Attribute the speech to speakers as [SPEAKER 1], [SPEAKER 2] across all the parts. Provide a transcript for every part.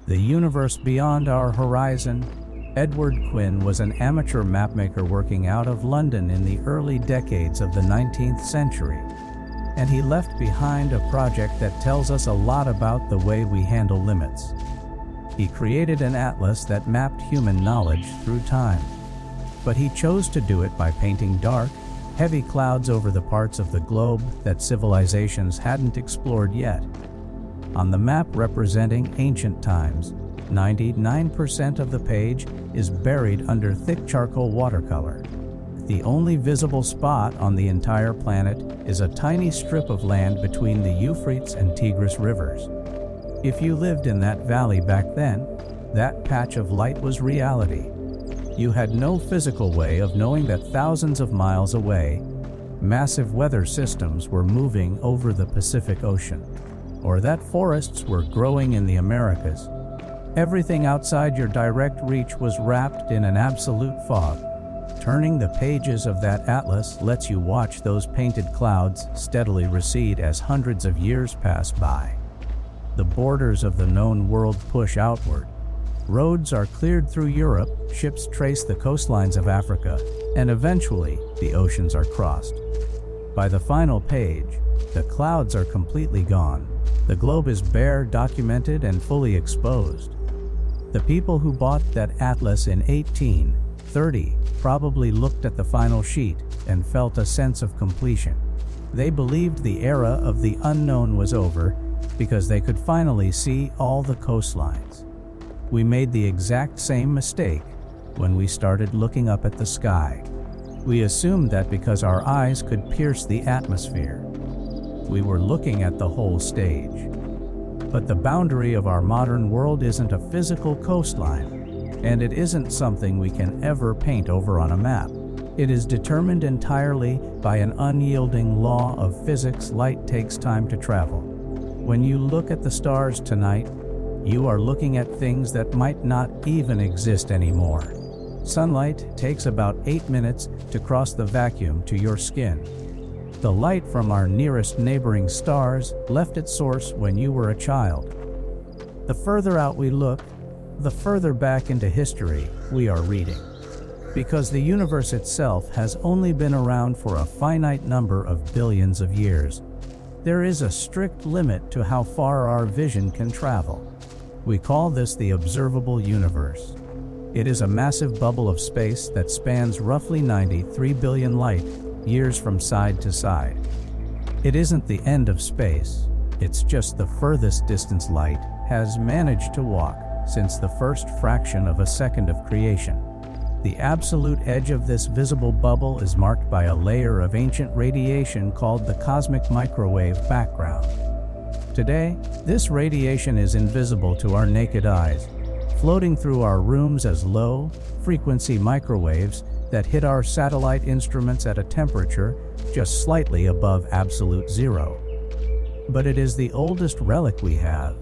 [SPEAKER 1] The universe beyond our horizon. Edward Quinn was an amateur mapmaker working out of London in the early decades of the 19th century, and he left behind a project that tells us a lot about the way we handle limits. He created an atlas that mapped human knowledge through time, but he chose to do it by painting dark, heavy clouds over the parts of the globe that civilizations hadn't explored yet. On the map representing ancient times, 99% of the page is buried under thick charcoal watercolor. The only visible spot on the entire planet is a tiny strip of land between the Euphrates and Tigris rivers. If you lived in that valley back then, that patch of light was reality. You had no physical way of knowing that thousands of miles away, massive weather systems were moving over the Pacific Ocean, or that forests were growing in the Americas. Everything outside your direct reach was wrapped in an absolute fog. Turning the pages of that atlas lets you watch those painted clouds steadily recede as hundreds of years pass by. The borders of the known world push outward. Roads are cleared through Europe, ships trace the coastlines of Africa, and eventually the oceans are crossed. By the final page, the clouds are completely gone. The globe is bare, documented, and fully exposed. The people who bought that atlas in 1830 probably looked at the final sheet and felt a sense of completion. They believed the era of the unknown was over because they could finally see all the coastlines. We made the exact same mistake when we started looking up at the sky. We assumed that because our eyes could pierce the atmosphere, we were looking at the whole stage. But the boundary of our modern world isn't a physical coastline, and it isn't something we can ever paint over on a map. It is determined entirely by an unyielding law of physics. Light takes time to travel. When you look at the stars tonight, you are looking at things that might not even exist anymore. Sunlight takes about 8 minutes to cross the vacuum to your skin. The light from our nearest neighboring stars left its source when you were a child. The further out we look, the further back into history we are reading. Because the universe itself has only been around for a finite number of billions of years, there is a strict limit to how far our vision can travel. We call this the observable universe. It is a massive bubble of space that spans roughly 93 billion light years from side to side. It isn't the end of space, it's just the furthest distance light has managed to walk since the first fraction of a second of creation. The absolute edge of this visible bubble is marked by a layer of ancient radiation called the cosmic microwave background. Today, this radiation is invisible to our naked eyes, floating through our rooms as low-frequency microwaves that hit our satellite instruments at a temperature just slightly above absolute zero. But it is the oldest relic we have.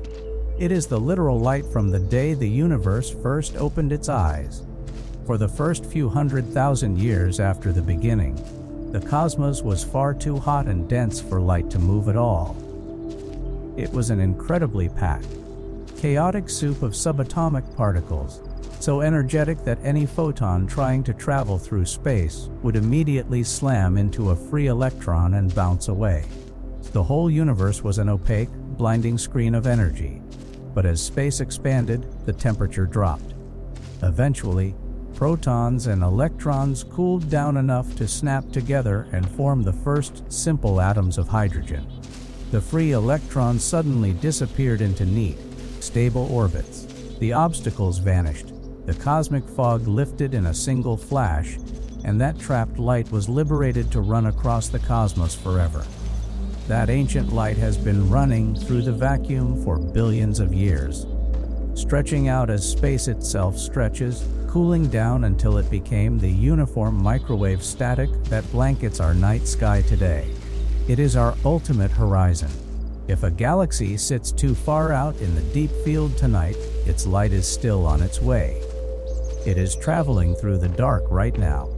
[SPEAKER 1] It is the literal light from the day the universe first opened its eyes. For the first few 100,000 years after the beginning, the cosmos was far too hot and dense for light to move at all. It was an incredibly packed, chaotic soup of subatomic particles, so energetic that any photon trying to travel through space would immediately slam into a free electron and bounce away. The whole universe was an opaque, blinding screen of energy. But as space expanded, the temperature dropped. Eventually, protons and electrons cooled down enough to snap together and form the first simple atoms of hydrogen. The free electrons suddenly disappeared into neat, stable orbits. The obstacles vanished. The cosmic fog lifted in a single flash, and that trapped light was liberated to run across the cosmos forever. That ancient light has been running through the vacuum for billions of years, stretching out as space itself stretches, cooling down until it became the uniform microwave static that blankets our night sky today. It is our ultimate horizon. If a galaxy sits too far out in the deep field tonight, its light is still on its way. It is traveling through the dark right now,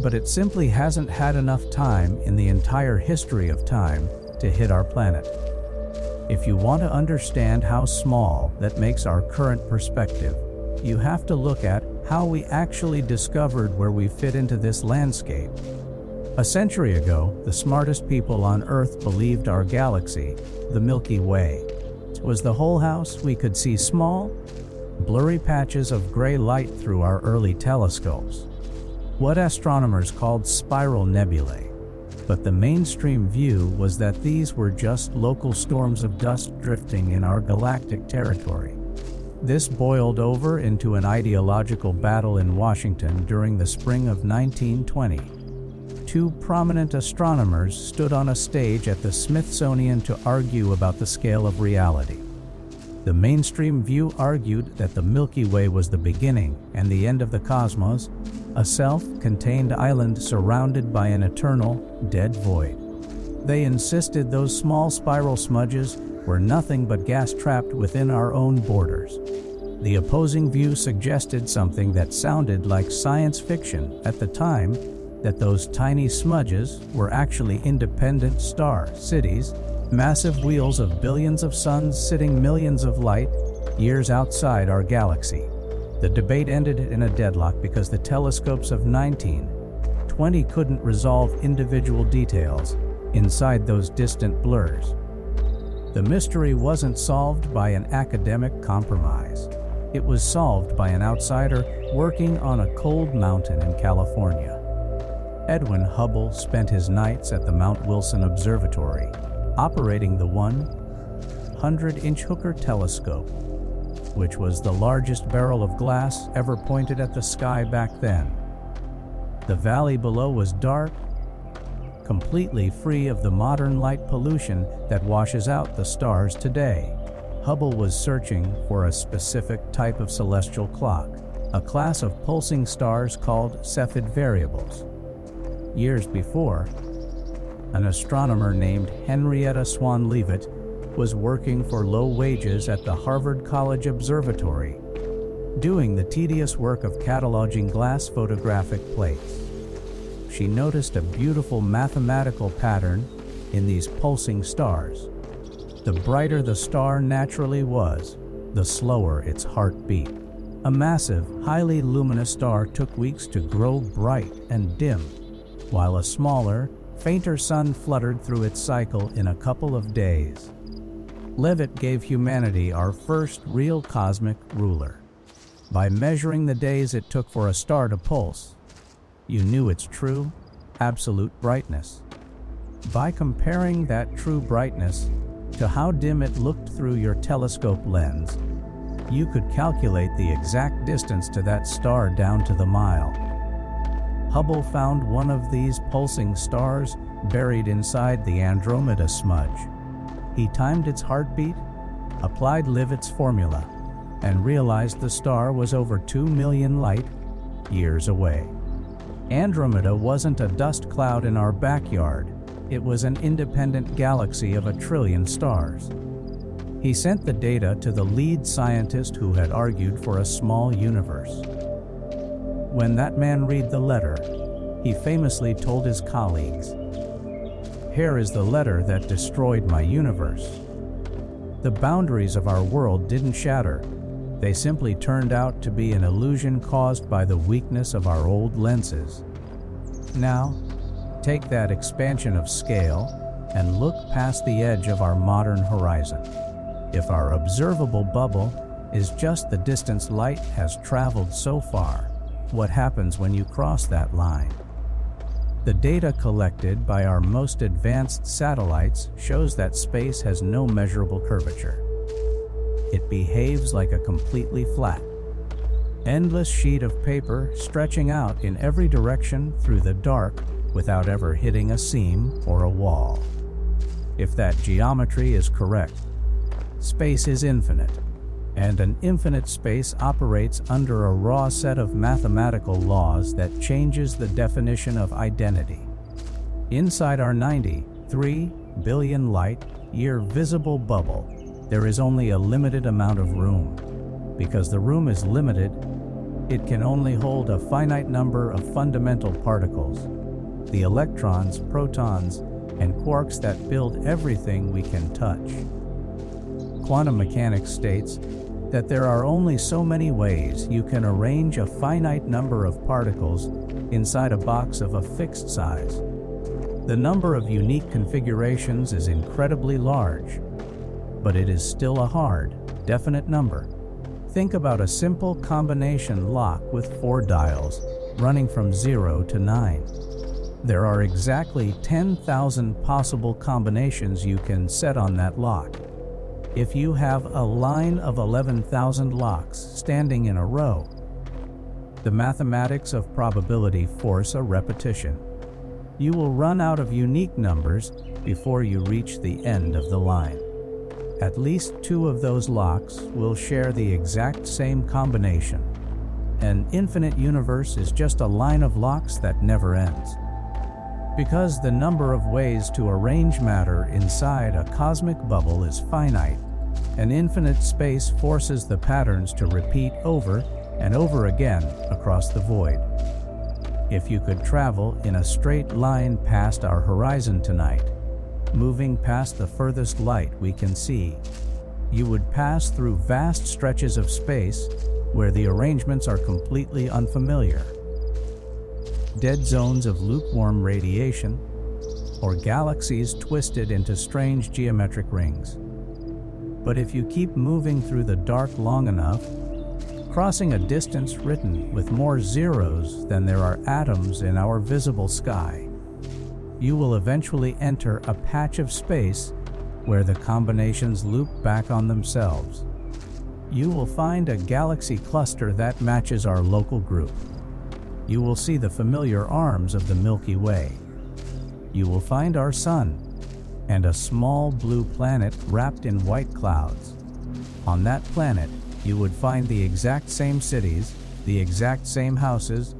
[SPEAKER 1] but it simply hasn't had enough time in the entire history of time to hit our planet. If you want to understand how small that makes our current perspective, you have to look at how we actually discovered where we fit into this landscape. A century ago, the smartest people on Earth believed our galaxy, the Milky Way, was the whole house. We could see small, blurry patches of gray light through our early telescopes, what astronomers called spiral nebulae. But the mainstream view was that these were just local storms of dust drifting in our galactic territory. This boiled over into an ideological battle in Washington during the spring of 1920. Two prominent astronomers stood on a stage at the Smithsonian to argue about the scale of reality. The mainstream view argued that the Milky Way was the beginning and the end of the cosmos, a self-contained island surrounded by an eternal, dead void. They insisted those small spiral smudges were nothing but gas trapped within our own borders. The opposing view suggested something that sounded like science fiction at the time, that those tiny smudges were actually independent star cities, massive wheels of billions of suns sitting millions of light years outside our galaxy. The debate ended in a deadlock because the telescopes of 1920 couldn't resolve individual details inside those distant blurs. The mystery wasn't solved by an academic compromise. It was solved by an outsider working on a cold mountain in California. Edwin Hubble spent his nights at the Mount Wilson Observatory, operating the 100-inch Hooker telescope, which was the largest barrel of glass ever pointed at the sky back then. The valley below was dark, completely free of the modern light pollution that washes out the stars today. Hubble was searching for a specific type of celestial clock, a class of pulsing stars called Cepheid variables. Years before, an astronomer named Henrietta Swan Leavitt was working for low wages at the Harvard College Observatory, doing the tedious work of cataloging glass photographic plates. She noticed a beautiful mathematical pattern in these pulsing stars. The brighter the star naturally was, the slower its heartbeat. A massive, highly luminous star took weeks to grow bright and dim, while a smaller, fainter sun fluttered through its cycle in a couple of days. Leavitt gave humanity our first real cosmic ruler. By measuring the days it took for a star to pulse, you knew its true, absolute brightness. By comparing that true brightness to how dim it looked through your telescope lens, you could calculate the exact distance to that star down to the mile. Hubble found one of these pulsing stars buried inside the Andromeda smudge. He timed its heartbeat, applied Leavitt's formula, and realized the star was over 2 million light-years away. Andromeda wasn't a dust cloud in our backyard. It was an independent galaxy of 1 trillion stars. He sent the data to the lead scientist who had argued for a small universe. When that man read the letter, he famously told his colleagues, "Here is the letter that destroyed my universe." The boundaries of our world didn't shatter. They simply turned out to be an illusion caused by the weakness of our old lenses. Now, take that expansion of scale and look past the edge of our modern horizon. If our observable bubble is just the distance light has traveled so far, what happens when you cross that line? The data collected by our most advanced satellites shows that space has no measurable curvature. It behaves like a completely flat, endless sheet of paper stretching out in every direction through the dark without ever hitting a seam or a wall. If that geometry is correct, space is infinite, and an infinite space operates under a raw set of mathematical laws that changes the definition of identity. Inside our 93 billion light-year visible bubble, there is only a limited amount of room. Because the room is limited, it can only hold a finite number of fundamental particles, the electrons, protons, and quarks that build everything we can touch. Quantum mechanics states that there are only so many ways you can arrange a finite number of particles inside a box of a fixed size. The number of unique configurations is incredibly large, but it is still a hard, definite number. Think about a simple combination lock with 4 dials running from 0 to 9. There are exactly 10,000 possible combinations you can set on that lock. If you have a line of 11,000 locks standing in a row, the mathematics of probability force a repetition. You will run out of unique numbers before you reach the end of the line. At least 2 of those locks will share the exact same combination. An infinite universe is just a line of locks that never ends. Because the number of ways to arrange matter inside a cosmic bubble is finite, an infinite space forces the patterns to repeat over and over again across the void. If you could travel in a straight line past our horizon tonight, moving past the furthest light we can see, you would pass through vast stretches of space where the arrangements are completely unfamiliar. Dead zones of lukewarm radiation, or galaxies twisted into strange geometric rings. But if you keep moving through the dark long enough, crossing a distance written with more zeros than there are atoms in our visible sky, you will eventually enter a patch of space where the combinations loop back on themselves. You will find a galaxy cluster that matches our local group. You will see the familiar arms of the Milky Way. You will find our sun and a small blue planet wrapped in white clouds. On that planet, you would find the exact same cities, the exact same houses,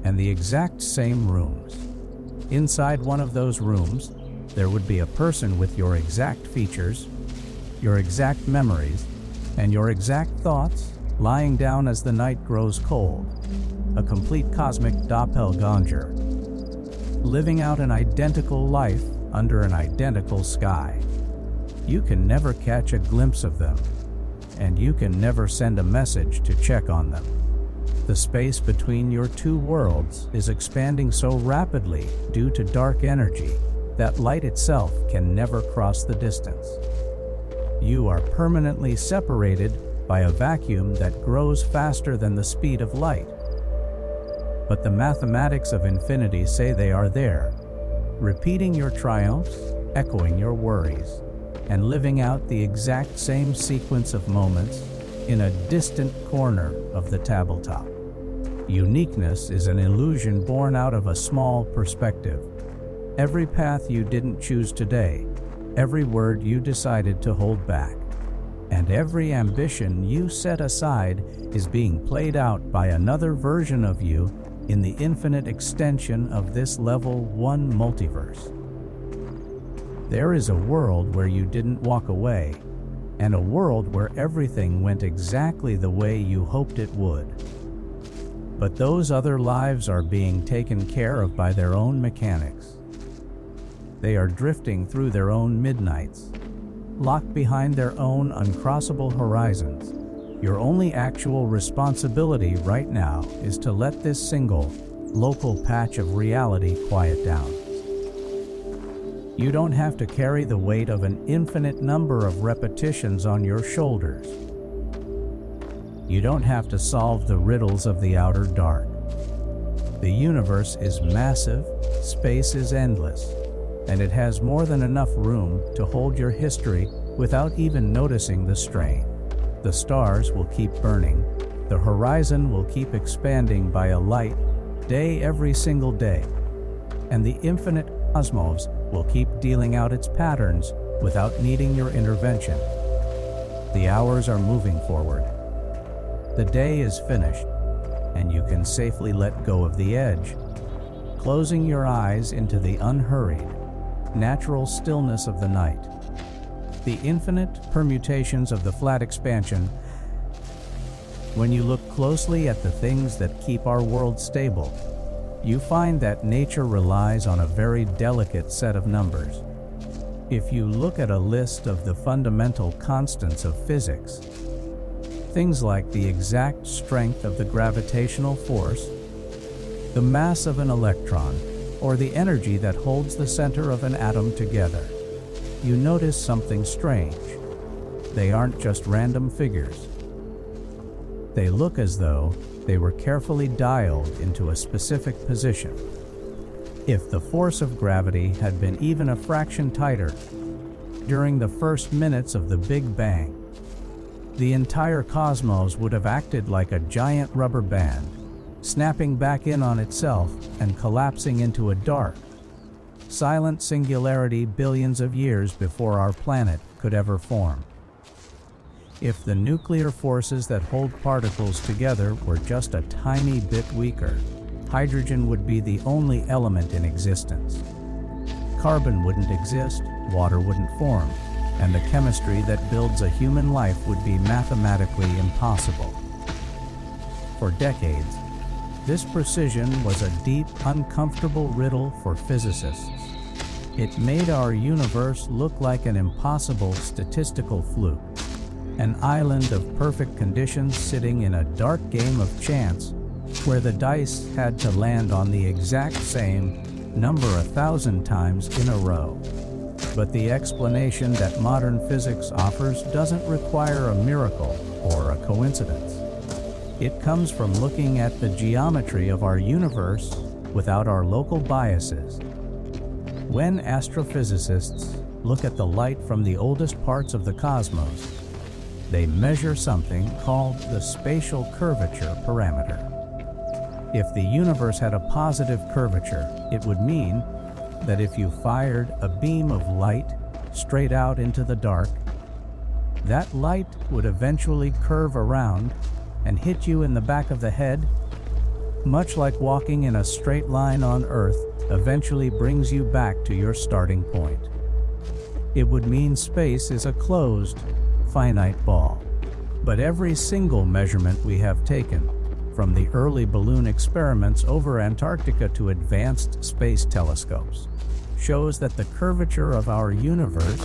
[SPEAKER 1] and the exact same rooms. Inside one of those rooms, there would be a person with your exact features, your exact memories, and your exact thoughts lying down as the night grows cold. A complete cosmic doppelganger, living out an identical life under an identical sky. You can never catch a glimpse of them, and you can never send a message to check on them. The space between your 2 worlds is expanding so rapidly due to dark energy that light itself can never cross the distance. You are permanently separated by a vacuum that grows faster than the speed of light. But the mathematics of infinity say they are there, repeating your triumphs, echoing your worries, and living out the exact same sequence of moments in a distant corner of the tabletop. Uniqueness is an illusion born out of a small perspective. Every path you didn't choose today, every word you decided to hold back, and every ambition you set aside is being played out by another version of you in the infinite extension of this level 1 multiverse. There is a world where you didn't walk away, and a world where everything went exactly the way you hoped it would. But those other lives are being taken care of by their own mechanics. They are drifting through their own midnights, locked behind their own uncrossable horizons. Your only actual responsibility right now is to let this single, local patch of reality quiet down. You don't have to carry the weight of an infinite number of repetitions on your shoulders. You don't have to solve the riddles of the outer dark. The universe is massive, space is endless, and it has more than enough room to hold your history without even noticing the strain. The stars will keep burning, the horizon will keep expanding by a light day every single day, and the infinite cosmos will keep dealing out its patterns without needing your intervention. The hours are moving forward. The day is finished, and you can safely let go of the edge, closing your eyes into the unhurried, natural stillness of the night. The infinite permutations of the flat expansion. When you look closely at the things that keep our world stable, you find that nature relies on a very delicate set of numbers. If you look at a list of the fundamental constants of physics, things like the exact strength of the gravitational force, the mass of an electron, or the energy that holds the center of an atom together, you notice something strange. They aren't just random figures. They look as though they were carefully dialed into a specific position. If the force of gravity had been even a fraction tighter during the first minutes of the Big Bang, the entire cosmos would have acted like a giant rubber band, snapping back in on itself and collapsing into a dark, silent singularity billions of years before our planet could ever form. If the nuclear forces that hold particles together were just a tiny bit weaker, hydrogen would be the only element in existence. Carbon wouldn't exist, water wouldn't form, and the chemistry that builds a human life would be mathematically impossible. For decades, this precision was a deep, uncomfortable riddle for physicists. It made our universe look like an impossible statistical fluke, an island of perfect conditions sitting in a dark game of chance where the dice had to land on the exact same number 1,000 times in a row. But the explanation that modern physics offers doesn't require a miracle or a coincidence. It comes from looking at the geometry of our universe without our local biases. When astrophysicists look at the light from the oldest parts of the cosmos, they measure something called the spatial curvature parameter. If the universe had a positive curvature, it would mean that if you fired a beam of light straight out into the dark, that light would eventually curve around and hit you in the back of the head, much like walking in a straight line on Earth eventually brings you back to your starting point. It would mean space is a closed, finite ball. But every single measurement we have taken, from the early balloon experiments over Antarctica to advanced space telescopes, shows that the curvature of our universe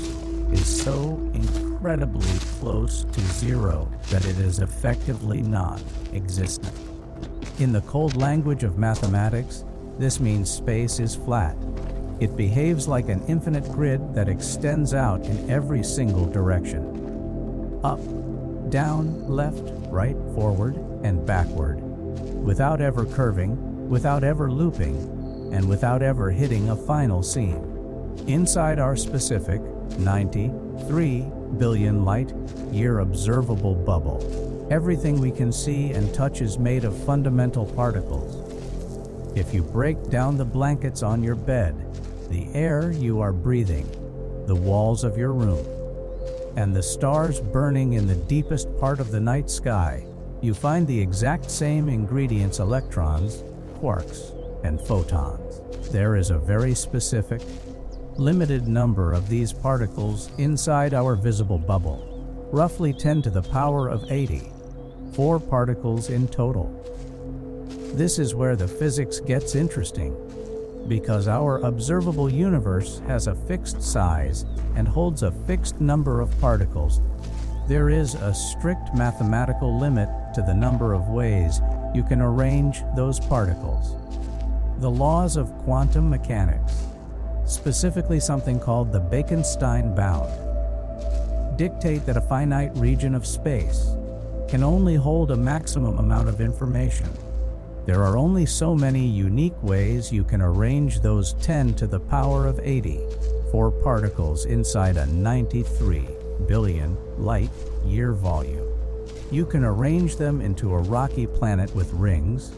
[SPEAKER 1] is so incredibly close to zero that it is effectively non-existent. In the cold language of mathematics, this means space is flat. It behaves like an infinite grid that extends out in every single direction. Up, down, left, right, forward, and backward, without ever curving, without ever looping, and without ever hitting a final seam. Inside our specific 93 billion light-year observable bubble, everything we can see and touch is made of fundamental particles. If you break down the blankets on your bed, the air you are breathing, the walls of your room, and the stars burning in the deepest part of the night sky, you find the exact same ingredients: electrons, quarks, and photons. There is a very specific, limited number of these particles inside our visible bubble, roughly 10 to the power of 80, 4 particles in total. This is where the physics gets interesting, because our observable universe has a fixed size and holds a fixed number of particles. There is a strict mathematical limit to the number of ways you can arrange those particles. The laws of quantum mechanics, specifically something called the Bekenstein bound, dictate that a finite region of space can only hold a maximum amount of information. There are only so many unique ways you can arrange those 10 to the power of 80 4 particles inside a 93 billion light-year volume. You can arrange them into a rocky planet with rings,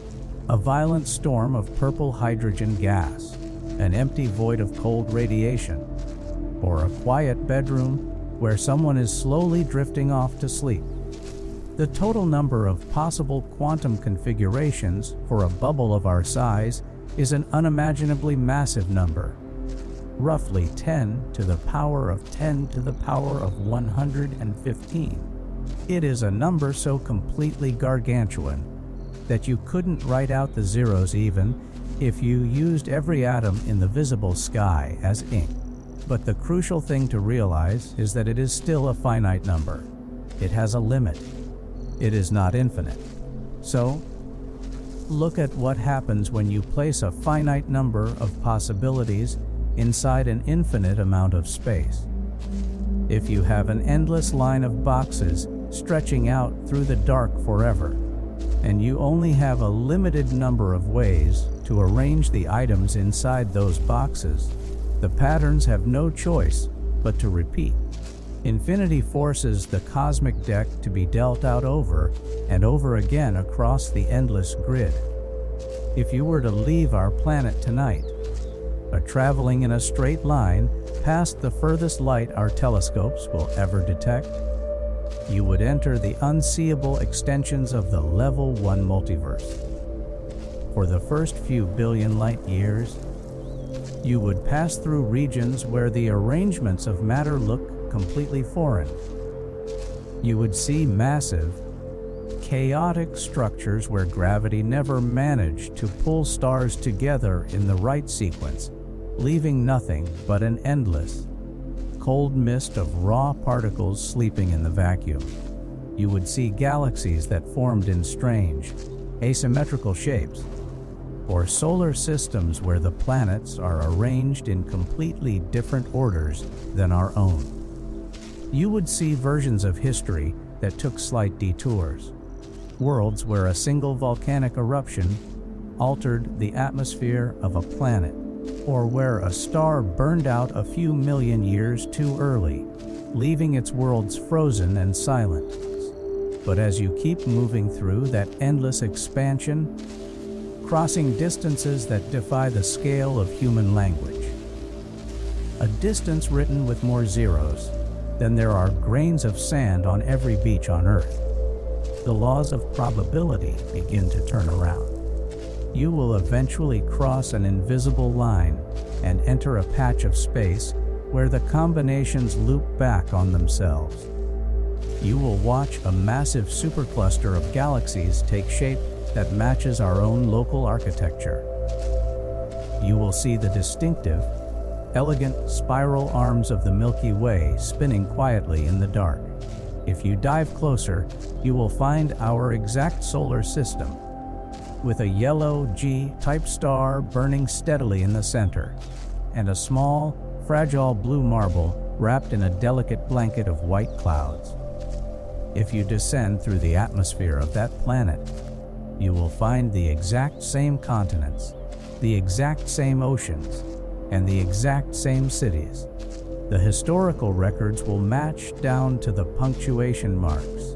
[SPEAKER 1] a violent storm of purple hydrogen gas, an empty void of cold radiation, or a quiet bedroom where someone is slowly drifting off to sleep. The total number of possible quantum configurations for a bubble of our size is an unimaginably massive number, roughly 10 to the power of 10 to the power of 115. It is a number so completely gargantuan that you couldn't write out the zeros even if you used every atom in the visible sky as ink. But the crucial thing to realize is that it is still a finite number. It has a limit. It is not infinite. So, look at what happens when you place a finite number of possibilities inside an infinite amount of space. If you have an endless line of boxes stretching out through the dark forever, and you only have a limited number of ways to arrange the items inside those boxes, the patterns have no choice but to repeat. Infinity forces the cosmic deck to be dealt out over and over again across the endless grid. If you were to leave our planet tonight, traveling in a straight line past the furthest light our telescopes will ever detect, you would enter the unseeable extensions of the Level 1 multiverse. For the first few billion light years, you would pass through regions where the arrangements of matter look completely foreign. You would see massive, chaotic structures where gravity never managed to pull stars together in the right sequence, leaving nothing but an endless, cold mist of raw particles sleeping in the vacuum. You would see galaxies that formed in strange, asymmetrical shapes, or solar systems where the planets are arranged in completely different orders than our own. You would see versions of history that took slight detours, worlds where a single volcanic eruption altered the atmosphere of a planet, or where a star burned out a few million years too early, leaving its worlds frozen and silent. But as you keep moving through that endless expansion, crossing distances that defy the scale of human language, a distance written with more zeros than there are grains of sand on every beach on Earth, the laws of probability begin to turn around. You will eventually cross an invisible line and enter a patch of space where the combinations loop back on themselves. You will watch a massive supercluster of galaxies take shape that matches our own local architecture. You will see the distinctive, elegant spiral arms of the Milky Way spinning quietly in the dark. If you dive closer, you will find our exact solar system, with a yellow G-type star burning steadily in the center, and a small, fragile blue marble wrapped in a delicate blanket of white clouds. If you descend through the atmosphere of that planet, you will find the exact same continents, the exact same oceans, and the exact same cities. The historical records will match down to the punctuation marks.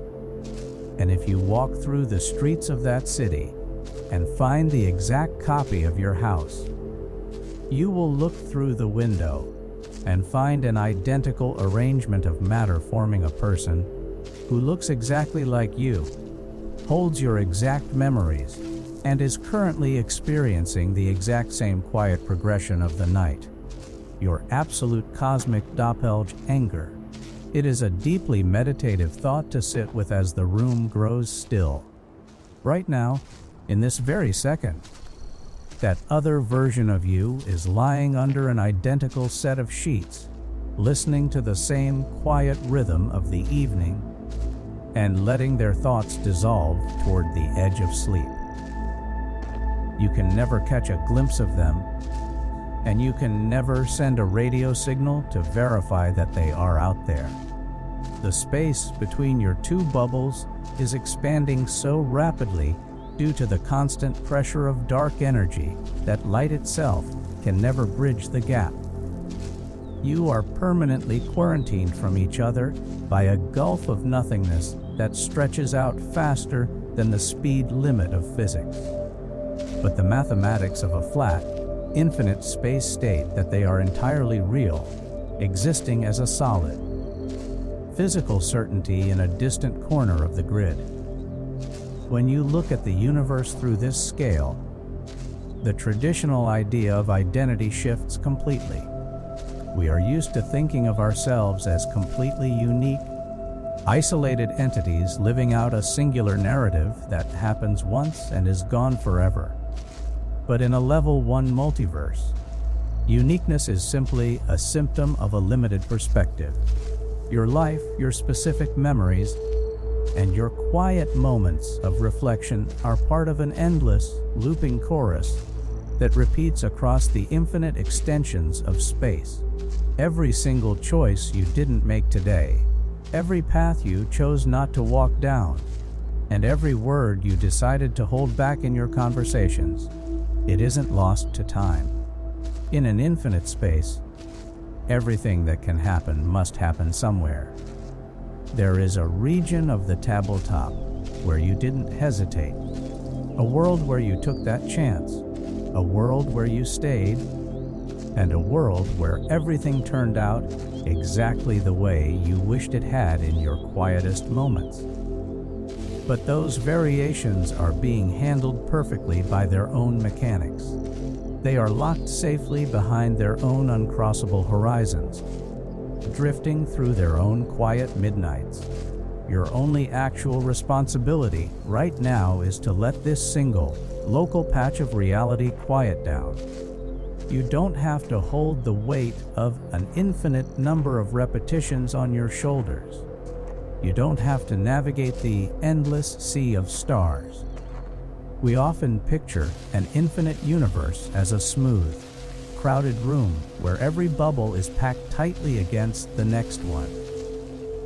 [SPEAKER 1] And if you walk through the streets of that city and find the exact copy of your house, you will look through the window and find an identical arrangement of matter forming a person who looks exactly like you, holds your exact memories, and is currently experiencing the exact same quiet progression of the night. Your absolute cosmic doppelganger. It is a deeply meditative thought to sit with as the room grows still. Right now, in this very second, that other version of you is lying under an identical set of sheets, listening to the same quiet rhythm of the evening, and letting their thoughts dissolve toward the edge of sleep. You can never catch a glimpse of them, and you can never send a radio signal to verify that they are out there. The space between your two bubbles is expanding so rapidly due to the constant pressure of dark energy that light itself can never bridge the gap. You are permanently quarantined from each other by a gulf of nothingness that stretches out faster than the speed limit of physics. But the mathematics of a flat, infinite space state that they are entirely real, existing as a solid, physical certainty in a distant corner of the grid. When you look at the universe through this scale, the traditional idea of identity shifts completely. We are used to thinking of ourselves as completely unique, isolated entities living out a singular narrative that happens once and is gone forever. But in a level 1 multiverse, Uniqueness is simply a symptom of a limited perspective. Your life, your specific memories, and your quiet moments of reflection are part of an endless, looping chorus that repeats across the infinite extensions of space. Every single choice you didn't make today, every path you chose not to walk down, and every word you decided to hold back in your conversations, it isn't lost to time. In an infinite space, everything that can happen must happen somewhere. There is a region of the tabletop where you didn't hesitate, a world where you took that chance, a world where you stayed, and a world where everything turned out exactly the way you wished it had in your quietest moments. But those variations are being handled perfectly by their own mechanics. They are locked safely behind their own uncrossable horizons, drifting through their own quiet midnights. Your only actual responsibility right now is to let this single, local patch of reality quiet down. You don't have to hold the weight of an infinite number of repetitions on your shoulders. You don't have to navigate the endless sea of stars. We often picture an infinite universe as a smooth, crowded room where every bubble is packed tightly against the next one.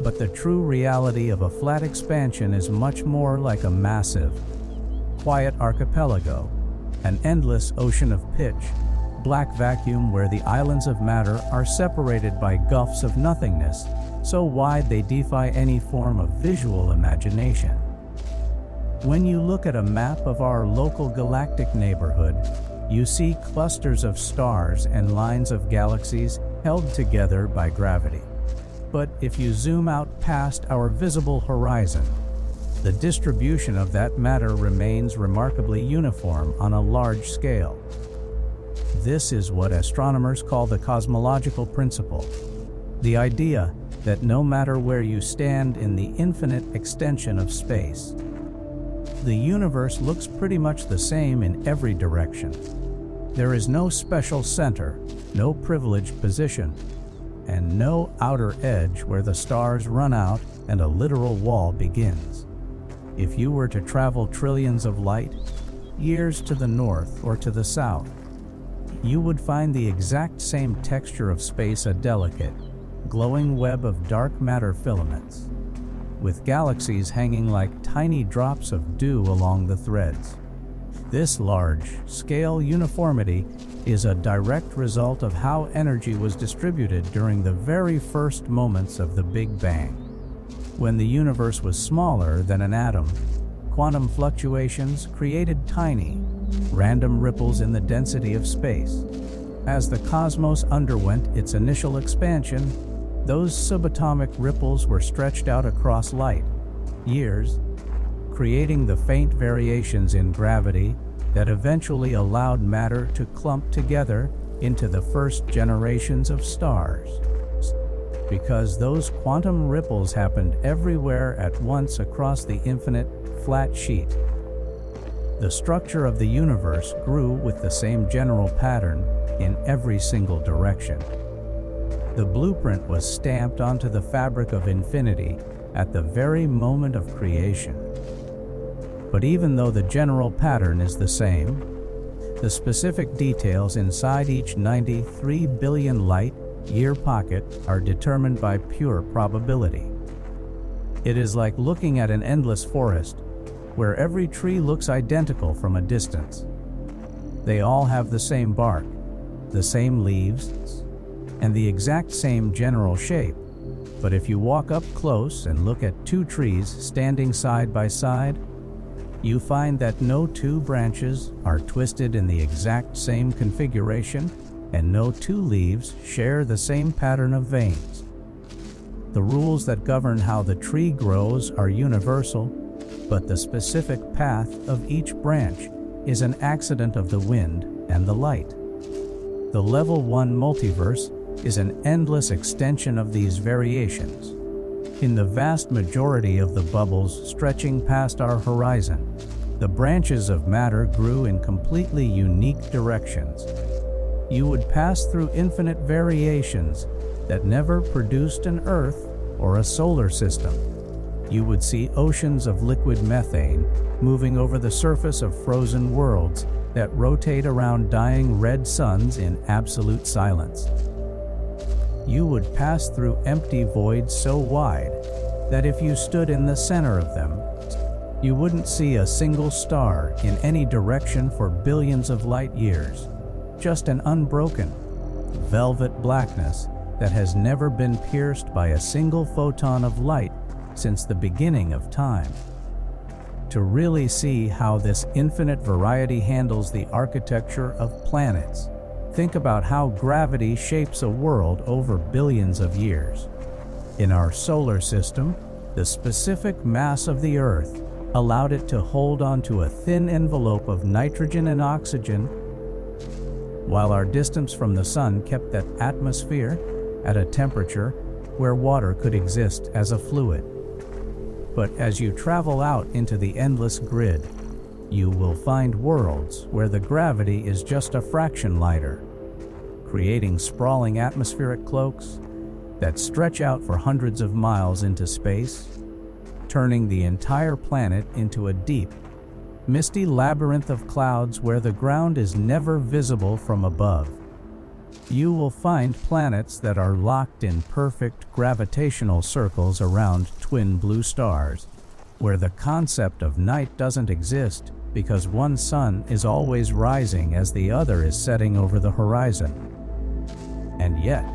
[SPEAKER 1] But the true reality of a flat expansion is much more like a massive, quiet archipelago, an endless ocean of pitch, black vacuum where the islands of matter are separated by gulfs of nothingness, so wide they defy any form of visual imagination. When you look at a map of our local galactic neighborhood, you see clusters of stars and lines of galaxies held together by gravity. But if you zoom out past our visible horizon, the distribution of that matter remains remarkably uniform on a large scale. This is what astronomers call the cosmological principle, the idea that no matter where you stand in the infinite extension of space, the universe looks pretty much the same in every direction. There is no special center, no privileged position, and no outer edge where the stars run out and a literal wall begins. If you were to travel trillions of light years to the north or to the south, you would find the exact same texture of space, a delicate, glowing web of dark matter filaments, with galaxies hanging like tiny drops of dew along the threads. This large-scale uniformity is a direct result of how energy was distributed during the very first moments of the Big Bang. When the universe was smaller than an atom, quantum fluctuations created tiny, random ripples in the density of space. As the cosmos underwent its initial expansion, those subatomic ripples were stretched out across light years, creating the faint variations in gravity that eventually allowed matter to clump together into the first generations of stars. Because those quantum ripples happened everywhere at once across the infinite, flat sheet, the structure of the universe grew with the same general pattern in every single direction. The blueprint was stamped onto the fabric of infinity at the very moment of creation. But even though the general pattern is the same, the specific details inside each 93 billion light-year pocket are determined by pure probability. It is like looking at an endless forest, where every tree looks identical from a distance. They all have the same bark, the same leaves, and the exact same general shape. But if you walk up close and look at two trees standing side by side, you find that no two branches are twisted in the exact same configuration, and no two leaves share the same pattern of veins. The rules that govern how the tree grows are universal, but the specific path of each branch is an accident of the wind and the light. The Level 1 multiverse is an endless extension of these variations. In the vast majority of the bubbles stretching past our horizon, the branches of matter grew in completely unique directions. You would pass through infinite variations that never produced an Earth or a solar system. You would see oceans of liquid methane moving over the surface of frozen worlds that rotate around dying red suns in absolute silence. You would pass through empty voids so wide that if you stood in the center of them, you wouldn't see a single star in any direction for billions of light years, just an unbroken, velvet blackness that has never been pierced by a single photon of light since the beginning of time. To really see how this infinite variety handles the architecture of planets, think about how gravity shapes a world over billions of years. In our solar system, the specific mass of the Earth allowed it to hold onto a thin envelope of nitrogen and oxygen, while our distance from the Sun kept that atmosphere at a temperature where water could exist as a fluid. But as you travel out into the endless grid, you will find worlds where the gravity is just a fraction lighter, creating sprawling atmospheric cloaks that stretch out for hundreds of miles into space, turning the entire planet into a deep, misty labyrinth of clouds where the ground is never visible from above. You will find planets that are locked in perfect gravitational circles around twin blue stars, where the concept of night doesn't exist because one sun is always rising as the other is setting over the horizon. And yet,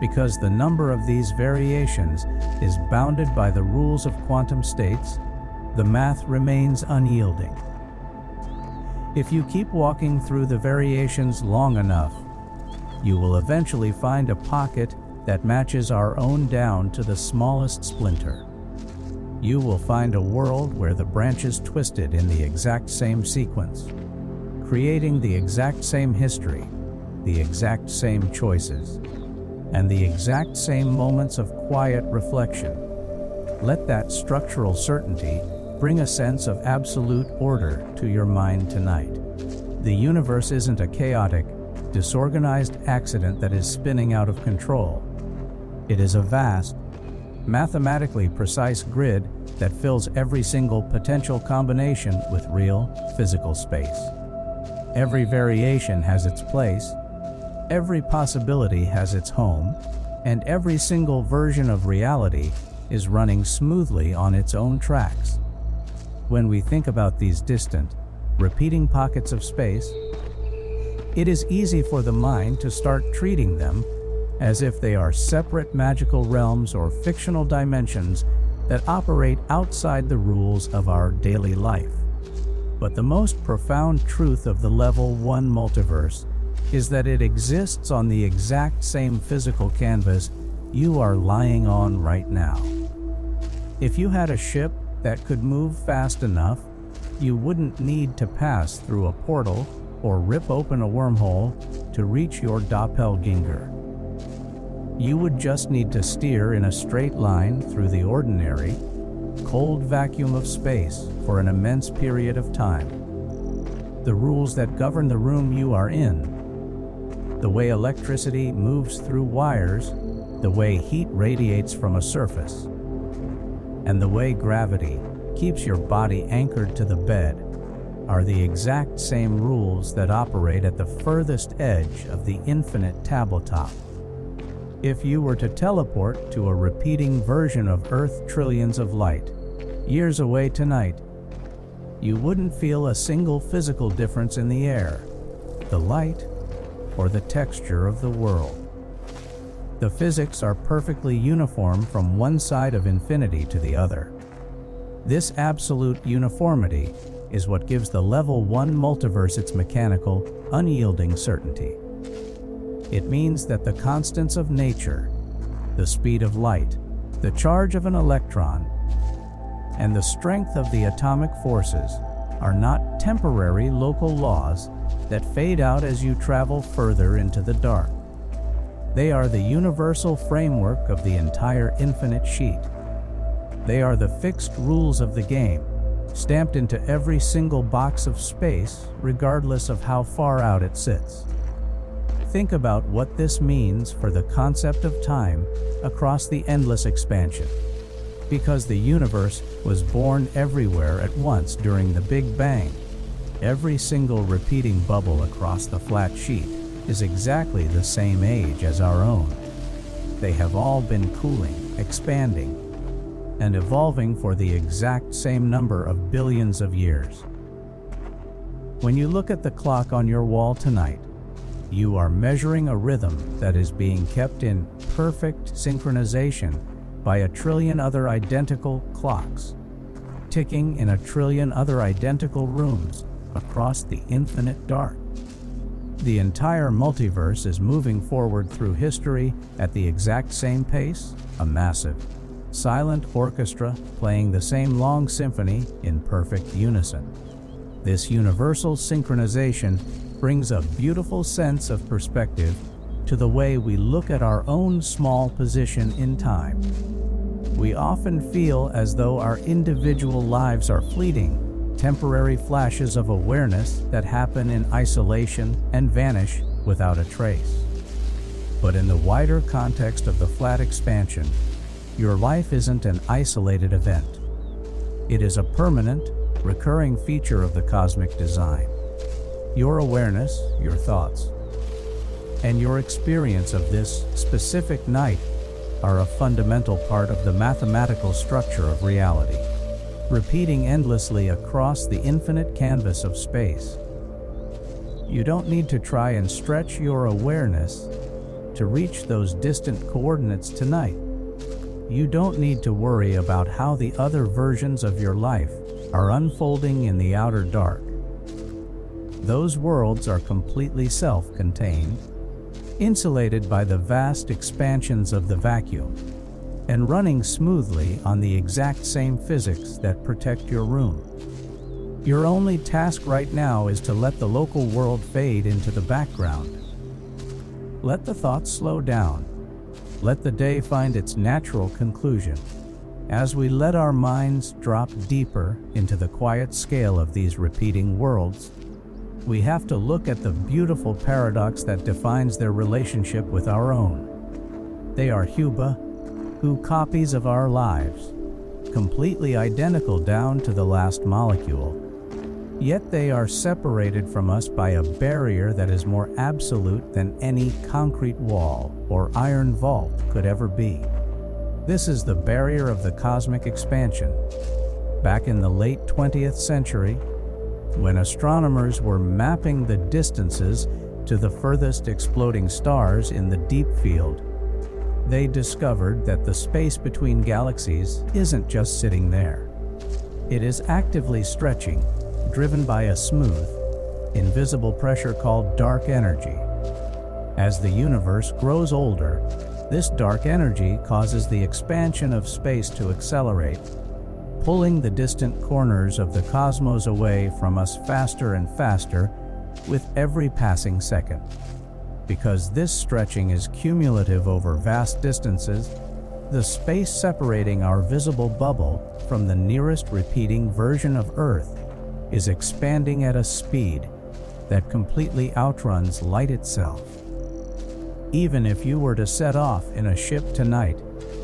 [SPEAKER 1] because the number of these variations is bounded by the rules of quantum states, the math remains unyielding. If you keep walking through the variations long enough, you will eventually find a pocket that matches our own down to the smallest splinter. You will find a world where the branches twisted in the exact same sequence, creating the exact same history, the exact same choices, and the exact same moments of quiet reflection. Let that structural certainty bring a sense of absolute order to your mind tonight. The universe isn't a chaotic, disorganized accident that is spinning out of control. It is a vast, mathematically precise grid that fills every single potential combination with real, physical space. Every variation has its place, every possibility has its home, and every single version of reality is running smoothly on its own tracks. When we think about these distant, repeating pockets of space, it is easy for the mind to start treating them as if they are separate magical realms or fictional dimensions that operate outside the rules of our daily life. But the most profound truth of the Level 1 multiverse is that it exists on the exact same physical canvas you are lying on right now. If you had a ship that could move fast enough, you wouldn't need to pass through a portal or rip open a wormhole to reach your doppelganger. You would just need to steer in a straight line through the ordinary, cold vacuum of space for an immense period of time. The rules that govern the room you are in, the way electricity moves through wires, the way heat radiates from a surface, and the way gravity keeps your body anchored to the bed, are the exact same rules that operate at the furthest edge of the infinite tabletop. If you were to teleport to a repeating version of Earth trillions of light years away tonight, you wouldn't feel a single physical difference in the air, the light, or the texture of the world. The physics are perfectly uniform from one side of infinity to the other. This absolute uniformity is what gives the Level 1 multiverse its mechanical, unyielding certainty. It means that the constants of nature, the speed of light, the charge of an electron, and the strength of the atomic forces are not temporary local laws that fade out as you travel further into the dark. They are the universal framework of the entire infinite sheet. They are the fixed rules of the game, stamped into every single box of space, regardless of how far out it sits. Think about what this means for the concept of time across the endless expansion. Because the universe was born everywhere at once during the Big Bang, every single repeating bubble across the flat sheet is exactly the same age as our own. They have all been cooling, expanding, and evolving for the exact same number of billions of years. When you look at the clock on your wall tonight, you are measuring a rhythm that is being kept in perfect synchronization by a trillion other identical clocks, ticking in a trillion other identical rooms across the infinite dark. The entire multiverse is moving forward through history at the exact same pace, a massive, silent orchestra playing the same long symphony in perfect unison. This universal synchronization brings a beautiful sense of perspective to the way we look at our own small position in time. We often feel as though our individual lives are fleeting, temporary flashes of awareness that happen in isolation and vanish without a trace. But in the wider context of the flat expansion, your life isn't an isolated event. It is a permanent, recurring feature of the cosmic design. Your awareness, your thoughts, and your experience of this specific night are a fundamental part of the mathematical structure of reality, repeating endlessly across the infinite canvas of space. You don't need to try and stretch your awareness to reach those distant coordinates tonight. You don't need to worry about how the other versions of your life are unfolding in the outer dark. Those worlds are completely self-contained, insulated by the vast expansions of the vacuum, and running smoothly on the exact same physics that protect your room. Your only task right now is to let the local world fade into the background. Let the thoughts slow down. Let the day find its natural conclusion. As we let our minds drop deeper into the quiet scale of these repeating worlds, we have to look at the beautiful paradox that defines their relationship with our own. They are huba-hu copies of our lives, completely identical down to the last molecule. Yet they are separated from us by a barrier that is more absolute than any concrete wall or iron vault could ever be. This is the barrier of the cosmic expansion. Back in the late 20th century, when astronomers were mapping the distances to the furthest exploding stars in the deep field, they discovered that the space between galaxies isn't just sitting there. It is actively stretching, driven by a smooth, invisible pressure called dark energy. As the universe grows older, this dark energy causes the expansion of space to accelerate, pulling the distant corners of the cosmos away from us faster and faster with every passing second. Because this stretching is cumulative over vast distances, the space separating our visible bubble from the nearest repeating version of Earth is expanding at a speed that completely outruns light itself. Even if you were to set off in a ship tonight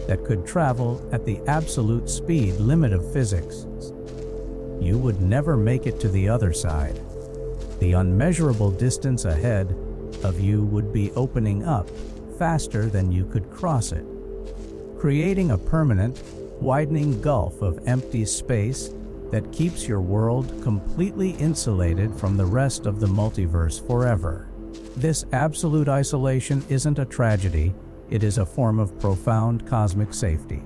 [SPEAKER 1] that could travel at the absolute speed limit of physics, you would never make it to the other side. The unmeasurable distance ahead of you would be opening up faster than you could cross it, creating a permanent, widening gulf of empty space that keeps your world completely insulated from the rest of the multiverse forever. This absolute isolation isn't a tragedy, it is a form of profound cosmic safety.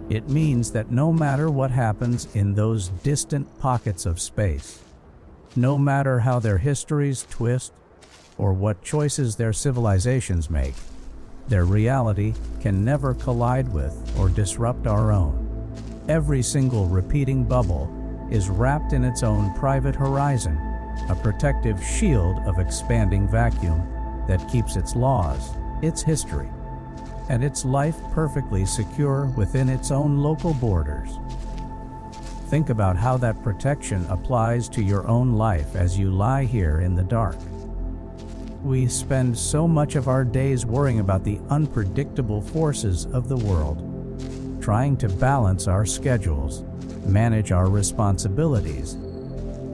[SPEAKER 1] It means that no matter what happens in those distant pockets of space, no matter how their histories twist or what choices their civilizations make, their reality can never collide with or disrupt our own. Every single repeating bubble is wrapped in its own private horizon, a protective shield of expanding vacuum that keeps its laws, its history, and its life perfectly secure within its own local borders. Think about how that protection applies to your own life as you lie here in the dark. We spend so much of our days worrying about the unpredictable forces of the world, trying to balance our schedules, manage our responsibilities,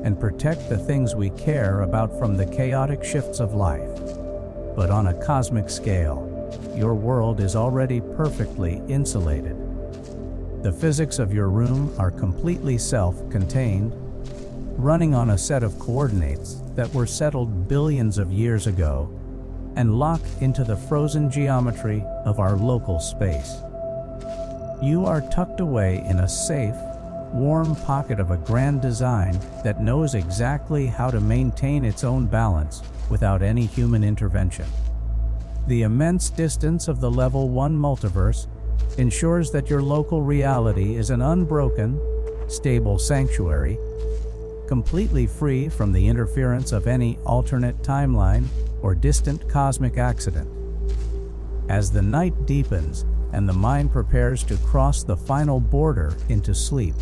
[SPEAKER 1] and protect the things we care about from the chaotic shifts of life. But on a cosmic scale, your world is already perfectly insulated. The physics of your room are completely self-contained, running on a set of coordinates that were settled billions of years ago and locked into the frozen geometry of our local space. You are tucked away in a safe, warm pocket of a grand design that knows exactly how to maintain its own balance without any human intervention. The immense distance of the Level 1 multiverse ensures that your local reality is an unbroken, stable sanctuary, completely free from the interference of any alternate timeline or distant cosmic accident. As the night deepens and the mind prepares to cross the final border into sleep,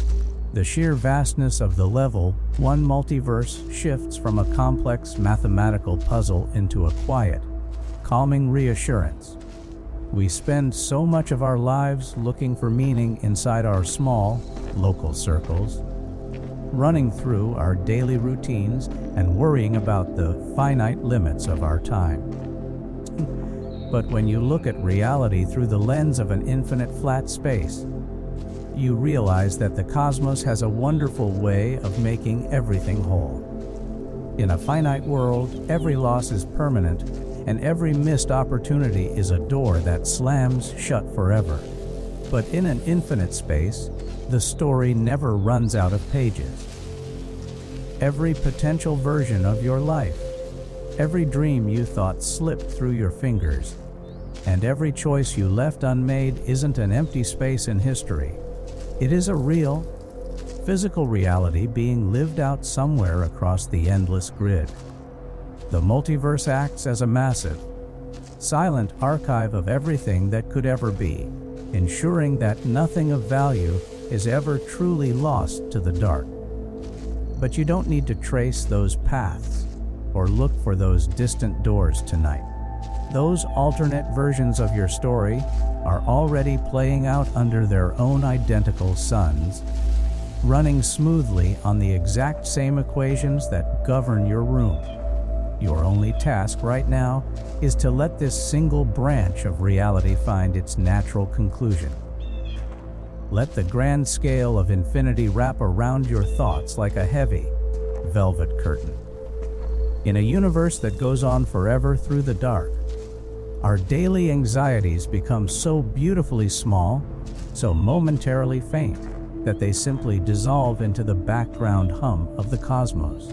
[SPEAKER 1] the sheer vastness of the Level 1 multiverse shifts from a complex mathematical puzzle into a quiet, calming reassurance. We spend so much of our lives looking for meaning inside our small, local circles, running through our daily routines and worrying about the finite limits of our time. But when you look at reality through the lens of an infinite flat space, you realize that the cosmos has a wonderful way of making everything whole. In a finite world, every loss is permanent, and every missed opportunity is a door that slams shut forever. But in an infinite space, the story never runs out of pages. Every potential version of your life, every dream you thought slipped through your fingers, and every choice you left unmade isn't an empty space in history. It is a real, physical reality being lived out somewhere across the endless grid. The multiverse acts as a massive, silent archive of everything that could ever be, ensuring that nothing of value is ever truly lost to the dark. But you don't need to trace those paths or look for those distant doors tonight. Those alternate versions of your story are already playing out under their own identical suns, running smoothly on the exact same equations that govern your room. Your only task right now is to let this single branch of reality find its natural conclusion. Let the grand scale of infinity wrap around your thoughts like a heavy, velvet curtain. In a universe that goes on forever through the dark, our daily anxieties become so beautifully small, so momentarily faint, that they simply dissolve into the background hum of the cosmos.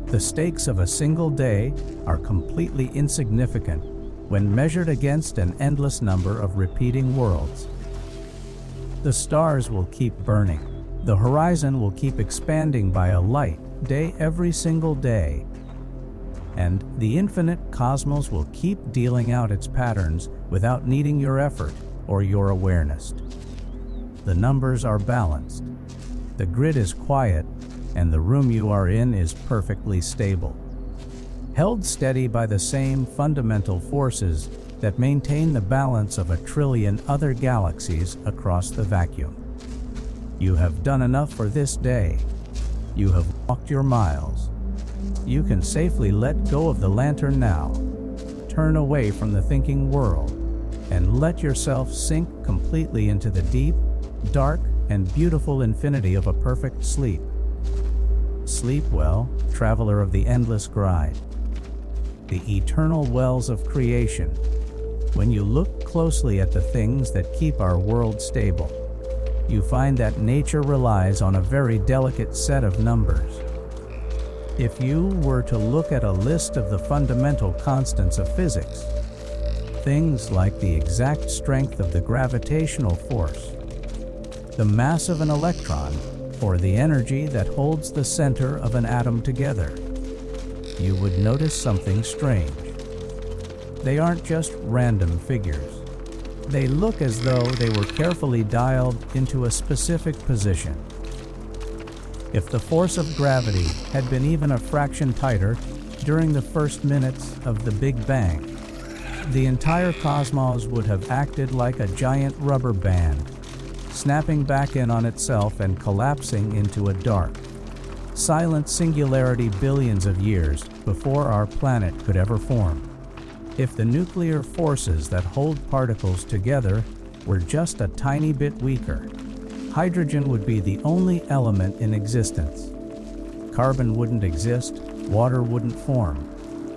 [SPEAKER 1] The stakes of a single day are completely insignificant when measured against an endless number of repeating worlds. The stars will keep burning. The horizon will keep expanding by a light day every single day. And the infinite cosmos will keep dealing out its patterns without needing your effort or your awareness. The numbers are balanced. The grid is quiet, and the room you are in is perfectly stable, held steady by the same fundamental forces that maintain the balance of a trillion other galaxies across the vacuum. You have done enough for this day. You have walked your miles. You can safely let go of the lantern now. Turn away from the thinking world and let yourself sink completely into the deep, dark, and beautiful infinity of a perfect sleep. Sleep well, traveler of the endless grind. The eternal wells of creation. When you look closely at the things that keep our world stable, you find that nature relies on a very delicate set of numbers. If you were to look at a list of the fundamental constants of physics, things like the exact strength of the gravitational force, the mass of an electron, or the energy that holds the center of an atom together, you would notice something strange. They aren't just random figures. They look as though they were carefully dialed into a specific position. If the force of gravity had been even a fraction tighter, During the first minutes of the Big Bang, the entire cosmos would have acted like a giant rubber band, snapping back in on itself and collapsing into a dark, silent singularity billions of years before our planet could ever form. If the nuclear forces that hold particles together were just a tiny bit weaker, hydrogen would be the only element in existence. Carbon wouldn't exist, water wouldn't form,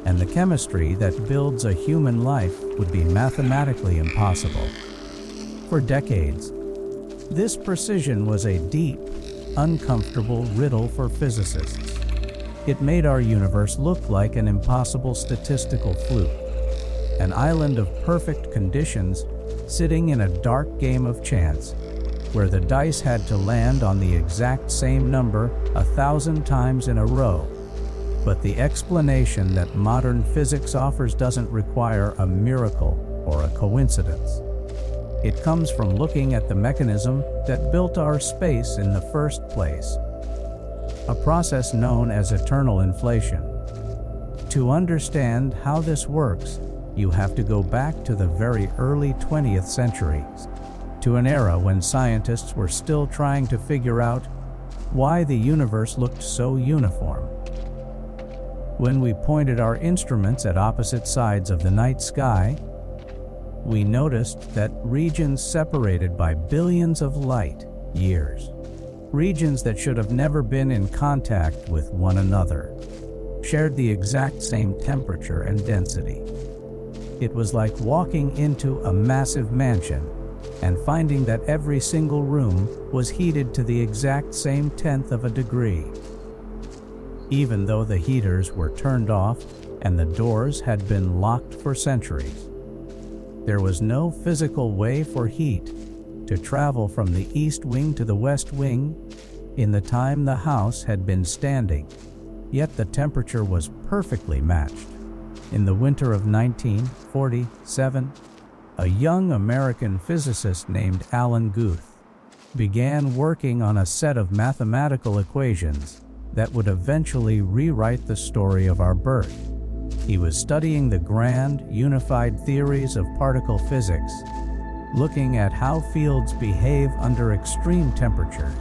[SPEAKER 1] and the chemistry that builds a human life would be mathematically impossible. For decades, this precision was a deep, uncomfortable riddle for physicists. It made our universe look like an impossible statistical fluke, an island of perfect conditions sitting in a dark game of chance, where the dice had to land on the exact same number 1,000 times in a row. But the explanation that modern physics offers doesn't require a miracle or a coincidence. It comes from looking at the mechanism that built our space in the first place, a process known as eternal inflation. To understand how this works, you have to go back to the very early 20th century, to an era when scientists were still trying to figure out why the universe looked so uniform. When we pointed our instruments at opposite sides of the night sky, we noticed that regions separated by billions of light years, regions that should have never been in contact with one another, shared the exact same temperature and density. It was like walking into a massive mansion and finding that every single room was heated to the exact same 1/10 of a degree. Even though the heaters were turned off and the doors had been locked for centuries, there was no physical way for heat to travel from the east wing to the west wing in the time the house had been standing, yet the temperature was perfectly matched. In the winter of 1947, a young American physicist named Alan Guth began working on a set of mathematical equations that would eventually rewrite the story of our birth. He was studying the grand, unified theories of particle physics, looking at how fields behave under extreme temperatures.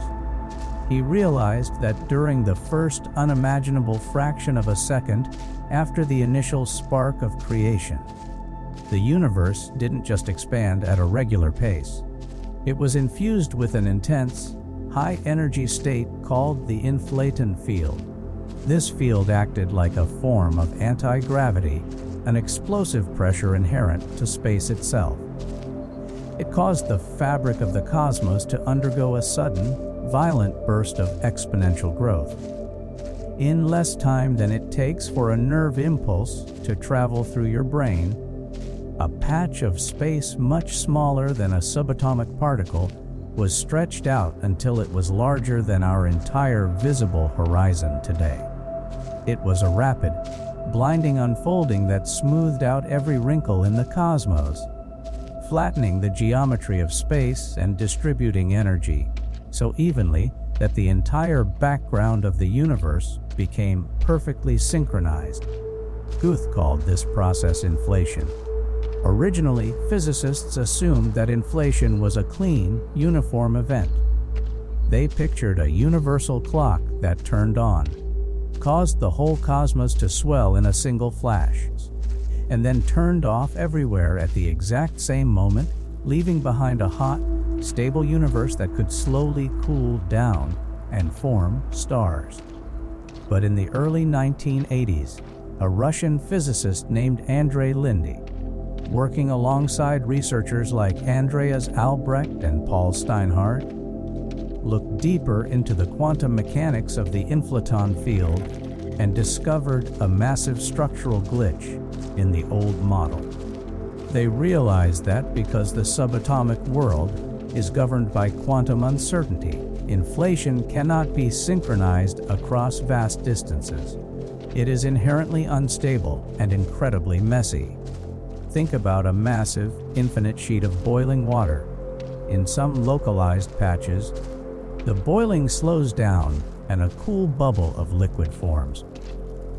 [SPEAKER 1] He realized that during the first unimaginable fraction of a second after the initial spark of creation, the universe didn't just expand at a regular pace. It was infused with an intense, high-energy state called the inflaton field. This field acted like a form of anti-gravity, an explosive pressure inherent to space itself. It caused the fabric of the cosmos to undergo a sudden, violent burst of exponential growth. In less time than it takes for a nerve impulse to travel through your brain, a patch of space much smaller than a subatomic particle was stretched out until it was larger than our entire visible horizon today. It was a rapid, blinding unfolding that smoothed out every wrinkle in the cosmos, flattening the geometry of space and distributing energy so evenly that the entire background of the universe became perfectly synchronized. Guth called this process inflation. Originally, physicists assumed that inflation was a clean, uniform event. They pictured a universal clock that turned on, caused the whole cosmos to swell in a single flash, and then turned off everywhere at the exact same moment, leaving behind a hot, stable universe that could slowly cool down and form stars. But in the early 1980s, a Russian physicist named Andrei Lindy, working alongside researchers like Andreas Albrecht and Paul Steinhardt, looked deeper into the quantum mechanics of the inflaton field and discovered a massive structural glitch in the old model. They realized that because the subatomic world is governed by quantum uncertainty, inflation cannot be synchronized across vast distances. It is inherently unstable and incredibly messy. Think about a massive, infinite sheet of boiling water. In some localized patches, the boiling slows down and a cool bubble of liquid forms.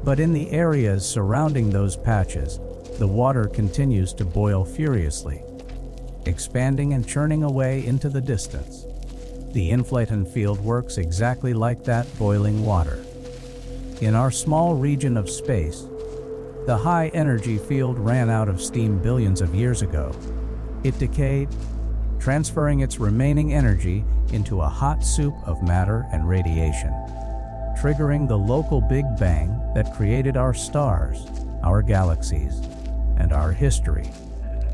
[SPEAKER 1] But in the areas surrounding those patches, the water continues to boil furiously, expanding and churning away into the distance. The inflaton field works exactly like that boiling water. In our small region of space, the high-energy field ran out of steam billions of years ago. It decayed, transferring its remaining energy into a hot soup of matter and radiation, triggering the local Big Bang that created our stars, our galaxies, and our history.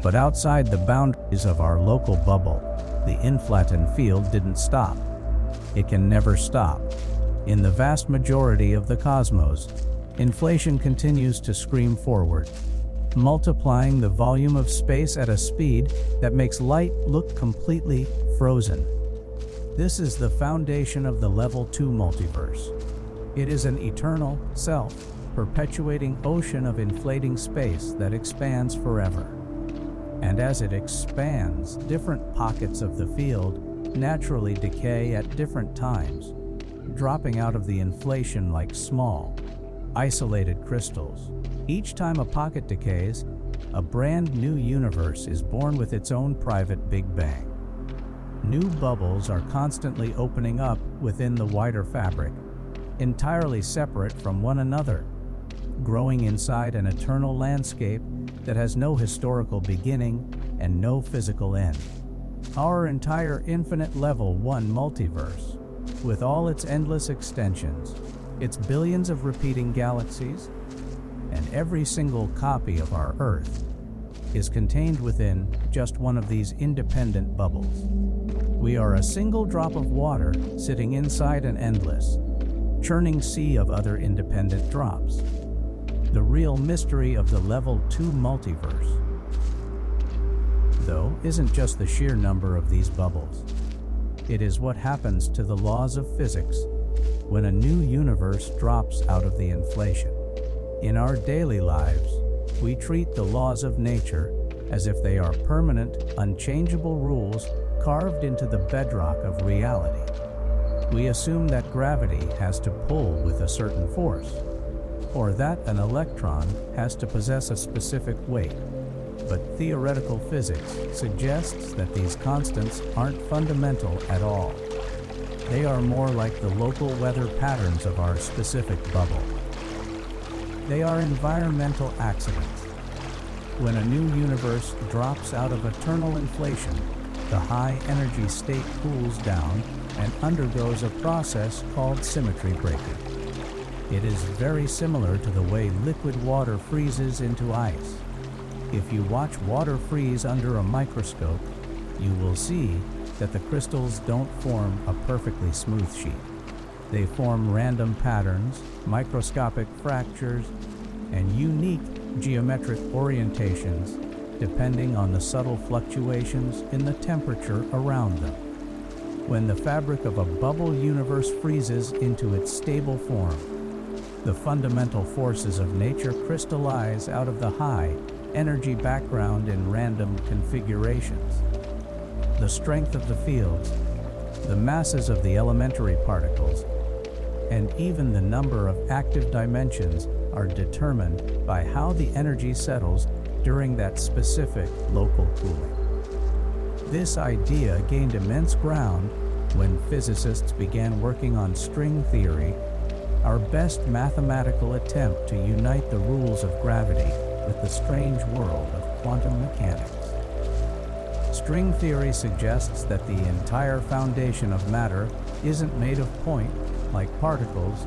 [SPEAKER 1] But outside the boundaries of our local bubble, the inflaton field didn't stop. It can never stop. In the vast majority of the cosmos, inflation continues to scream forward, multiplying the volume of space at a speed that makes light look completely frozen. This is the foundation of the Level 2 multiverse. It is an eternal, self-perpetuating ocean of inflating space that expands forever. And as it expands, different pockets of the field naturally decay at different times, dropping out of the inflation like small, isolated crystals. Each time a pocket decays, a brand new universe is born with its own private Big Bang. New bubbles are constantly opening up within the wider fabric, entirely separate from one another, growing inside an eternal landscape that has no historical beginning and no physical end. Our entire infinite Level 1 multiverse, with all its endless extensions, its billions of repeating galaxies, and every single copy of our Earth, is contained within just one of these independent bubbles. We are a single drop of water sitting inside an endless, churning sea of other independent drops. The real mystery of the Level 2 multiverse, though, isn't just the sheer number of these bubbles. It is what happens to the laws of physics when a new universe drops out of the inflation. In our daily lives, we treat the laws of nature as if they are permanent, unchangeable rules carved into the bedrock of reality. We assume that gravity has to pull with a certain force, or that an electron has to possess a specific weight. But theoretical physics suggests that these constants aren't fundamental at all. They are more like the local weather patterns of our specific bubble. They are environmental accidents. When a new universe drops out of eternal inflation, the high-energy state cools down and undergoes a process called symmetry breaking. It is very similar to the way liquid water freezes into ice. If you watch water freeze under a microscope, you will see that the crystals don't form a perfectly smooth sheet. They form random patterns, microscopic fractures, and unique geometric orientations depending on the subtle fluctuations in the temperature around them. When the fabric of a bubble universe freezes into its stable form, the fundamental forces of nature crystallize out of the high energy background in random configurations. The strength of the fields, the masses of the elementary particles, and even the number of active dimensions are determined by how the energy settles during that specific local cooling. This idea gained immense ground when physicists began working on string theory, our best mathematical attempt to unite the rules of gravity with the strange world of quantum mechanics. String theory suggests that the entire foundation of matter isn't made of point, like particles,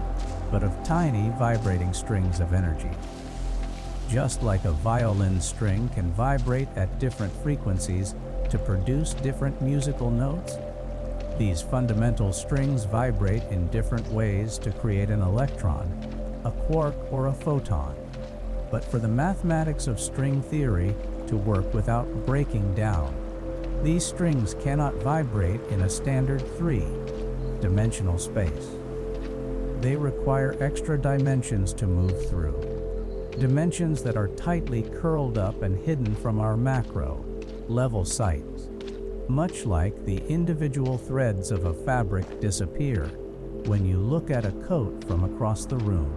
[SPEAKER 1] but of tiny vibrating strings of energy. Just like a violin string can vibrate at different frequencies to produce different musical notes, these fundamental strings vibrate in different ways to create an electron, a quark, or a photon. But for the mathematics of string theory to work without breaking down, these strings cannot vibrate in a standard three-dimensional space. They require extra dimensions to move through, dimensions that are tightly curled up and hidden from our macro-level sights. Much like the individual threads of a fabric disappear when you look at a coat from across the room.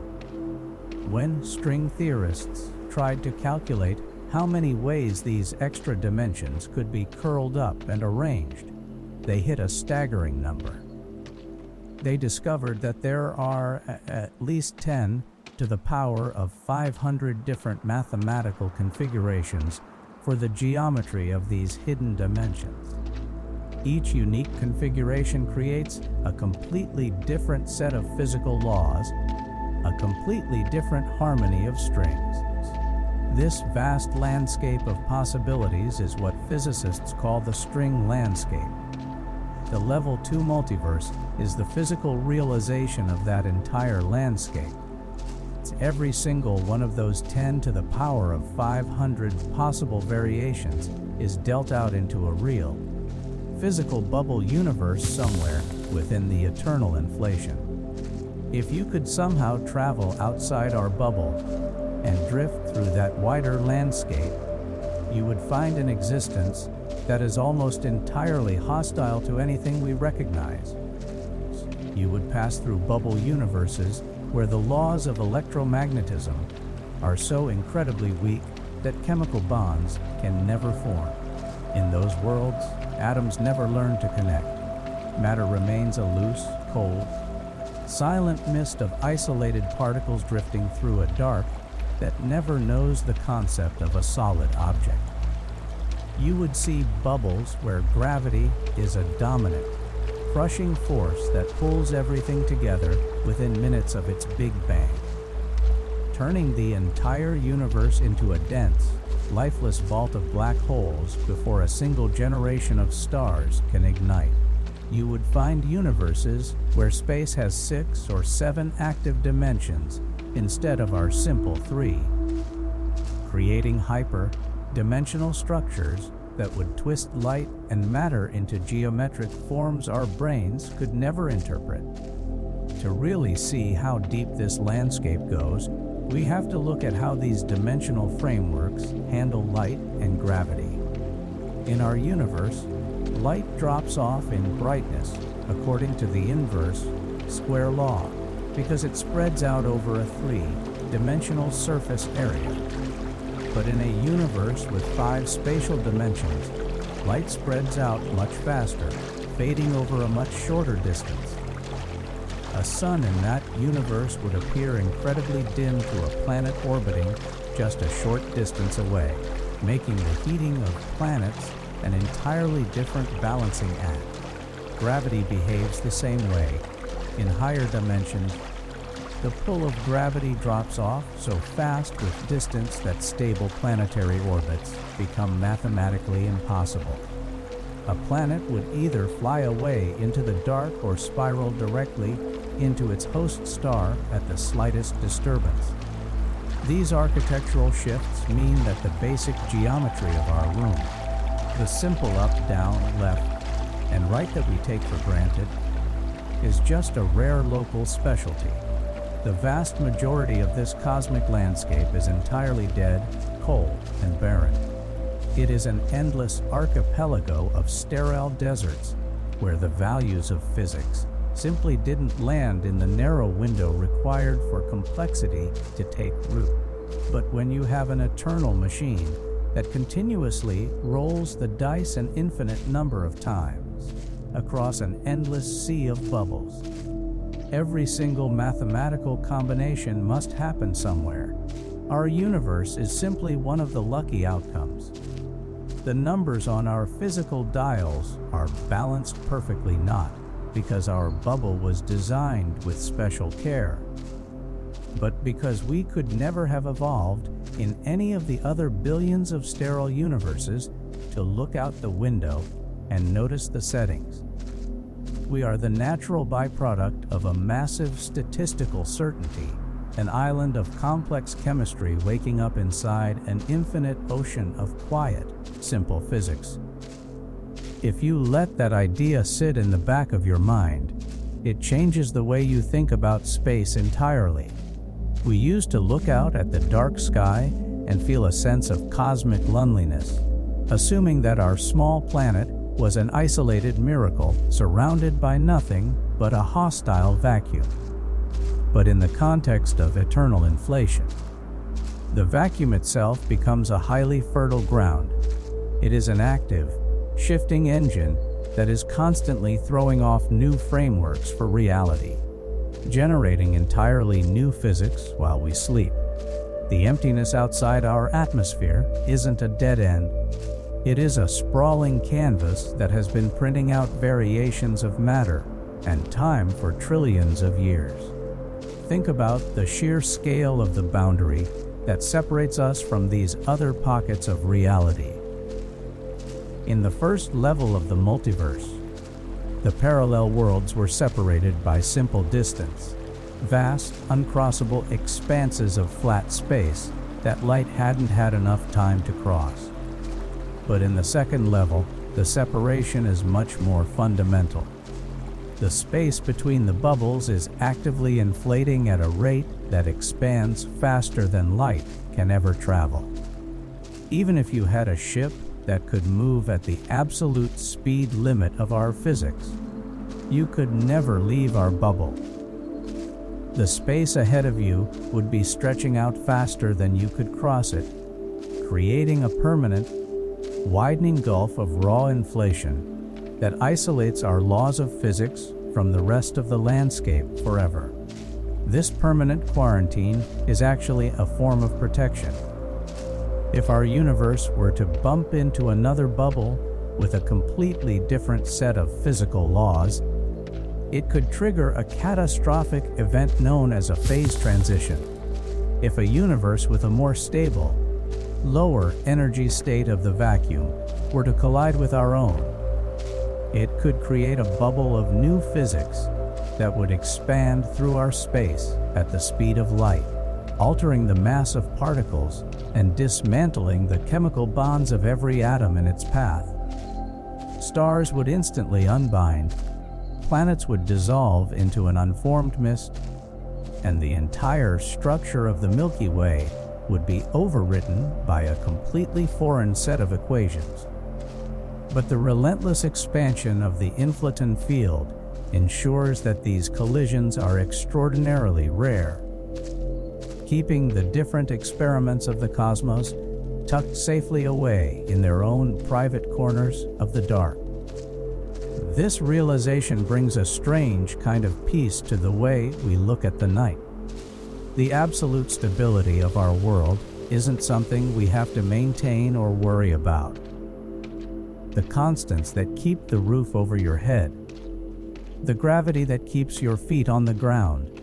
[SPEAKER 1] When string theorists tried to calculate how many ways these extra dimensions could be curled up and arranged, they hit a staggering number. They discovered that there are at least 10 to the power of 500 different mathematical configurations for the geometry of these hidden dimensions. Each unique configuration creates a completely different set of physical laws, a completely different harmony of strings. This vast landscape of possibilities is what physicists call the string landscape. The Level 2 multiverse is the physical realization of that entire landscape. Every single one of those 10 to the power of 500 possible variations is dealt out into a real, physical bubble universe somewhere within the eternal inflation. If you could somehow travel outside our bubble and drift through that wider landscape, you would find an existence that is almost entirely hostile to anything we recognize. You would pass through bubble universes where the laws of electromagnetism are so incredibly weak that chemical bonds can never form. In those worlds, atoms never learn to connect. Matter remains a loose, cold, silent mist of isolated particles drifting through a dark that never knows the concept of a solid object. You would see bubbles where gravity is a dominant, crushing force that pulls everything together within minutes of its Big Bang, turning the entire universe into a dense, lifeless vault of black holes before a single generation of stars can ignite. You would find universes where space has 6 or 7 active dimensions instead of our simple 3, creating hyper-dimensional structures that would twist light and matter into geometric forms our brains could never interpret. To really see how deep this landscape goes, we have to look at how these dimensional frameworks handle light and gravity. In our universe, light drops off in brightness according to the inverse square law because it spreads out over a 3-dimensional surface area. But in a universe with 5 spatial dimensions, light spreads out much faster, fading over a much shorter distance. A sun in that universe would appear incredibly dim to a planet orbiting just a short distance away, making the heating of planets an entirely different balancing act. Gravity behaves the same way. In higher dimensions, the pull of gravity drops off so fast with distance that stable planetary orbits become mathematically impossible. A planet would either fly away into the dark or spiral directly into its host star at the slightest disturbance. These architectural shifts mean that the basic geometry of our room, the simple up, down, left, and right that we take for granted, is just a rare local specialty. The vast majority of this cosmic landscape is entirely dead, cold, and barren. It is an endless archipelago of sterile deserts where the values of physics simply didn't land in the narrow window required for complexity to take root. But when you have an eternal machine that continuously rolls the dice an infinite number of times across an endless sea of bubbles, every single mathematical combination must happen somewhere. Our universe is simply one of the lucky outcomes. The numbers on our physical dials are balanced perfectly, not because our bubble was designed with special care, but because we could never have evolved in any of the other billions of sterile universes to look out the window and notice the settings. We are the natural byproduct of a massive statistical certainty, an island of complex chemistry waking up inside an infinite ocean of quiet, simple physics. If you let that idea sit in the back of your mind, it changes the way you think about space entirely. We used to look out at the dark sky and feel a sense of cosmic loneliness, assuming that our small planet was an isolated miracle surrounded by nothing but a hostile vacuum. but in the context of eternal inflation. The vacuum itself becomes a highly fertile ground. It is an active, shifting engine that is constantly throwing off new frameworks for reality, generating entirely new physics while we sleep. The emptiness outside our atmosphere isn't a dead end. It is a sprawling canvas that has been printing out variations of matter and time for trillions of years. Think about the sheer scale of the boundary that separates us from these other pockets of reality. In the first level of the multiverse, the parallel worlds were separated by simple distance, vast, uncrossable expanses of flat space that light hadn't had enough time to cross. But in the second level, the separation is much more fundamental. The space between the bubbles is actively inflating at a rate that expands faster than light can ever travel. Even if you had a ship that could move at the absolute speed limit of our physics, you could never leave our bubble. The space ahead of you would be stretching out faster than you could cross it, creating a permanent, widening gulf of raw inflation that isolates our laws of physics from the rest of the landscape forever. This permanent quarantine is actually a form of protection. If our universe were to bump into another bubble with a completely different set of physical laws, it could trigger a catastrophic event known as a phase transition. If a universe with a more stable, lower energy state of the vacuum were to collide with our own, it could create a bubble of new physics that would expand through our space at the speed of light, altering the mass of particles and dismantling the chemical bonds of every atom in its path. Stars would instantly unbind, planets would dissolve into an unformed mist, and the entire structure of the Milky Way would be overwritten by a completely foreign set of equations. But the relentless expansion of the inflaton field ensures that these collisions are extraordinarily rare, keeping the different experiments of the cosmos tucked safely away in their own private corners of the dark. This realization brings a strange kind of peace to the way we look at the night. The absolute stability of our world isn't something we have to maintain or worry about. The constants that keep the roof over your head, the gravity that keeps your feet on the ground,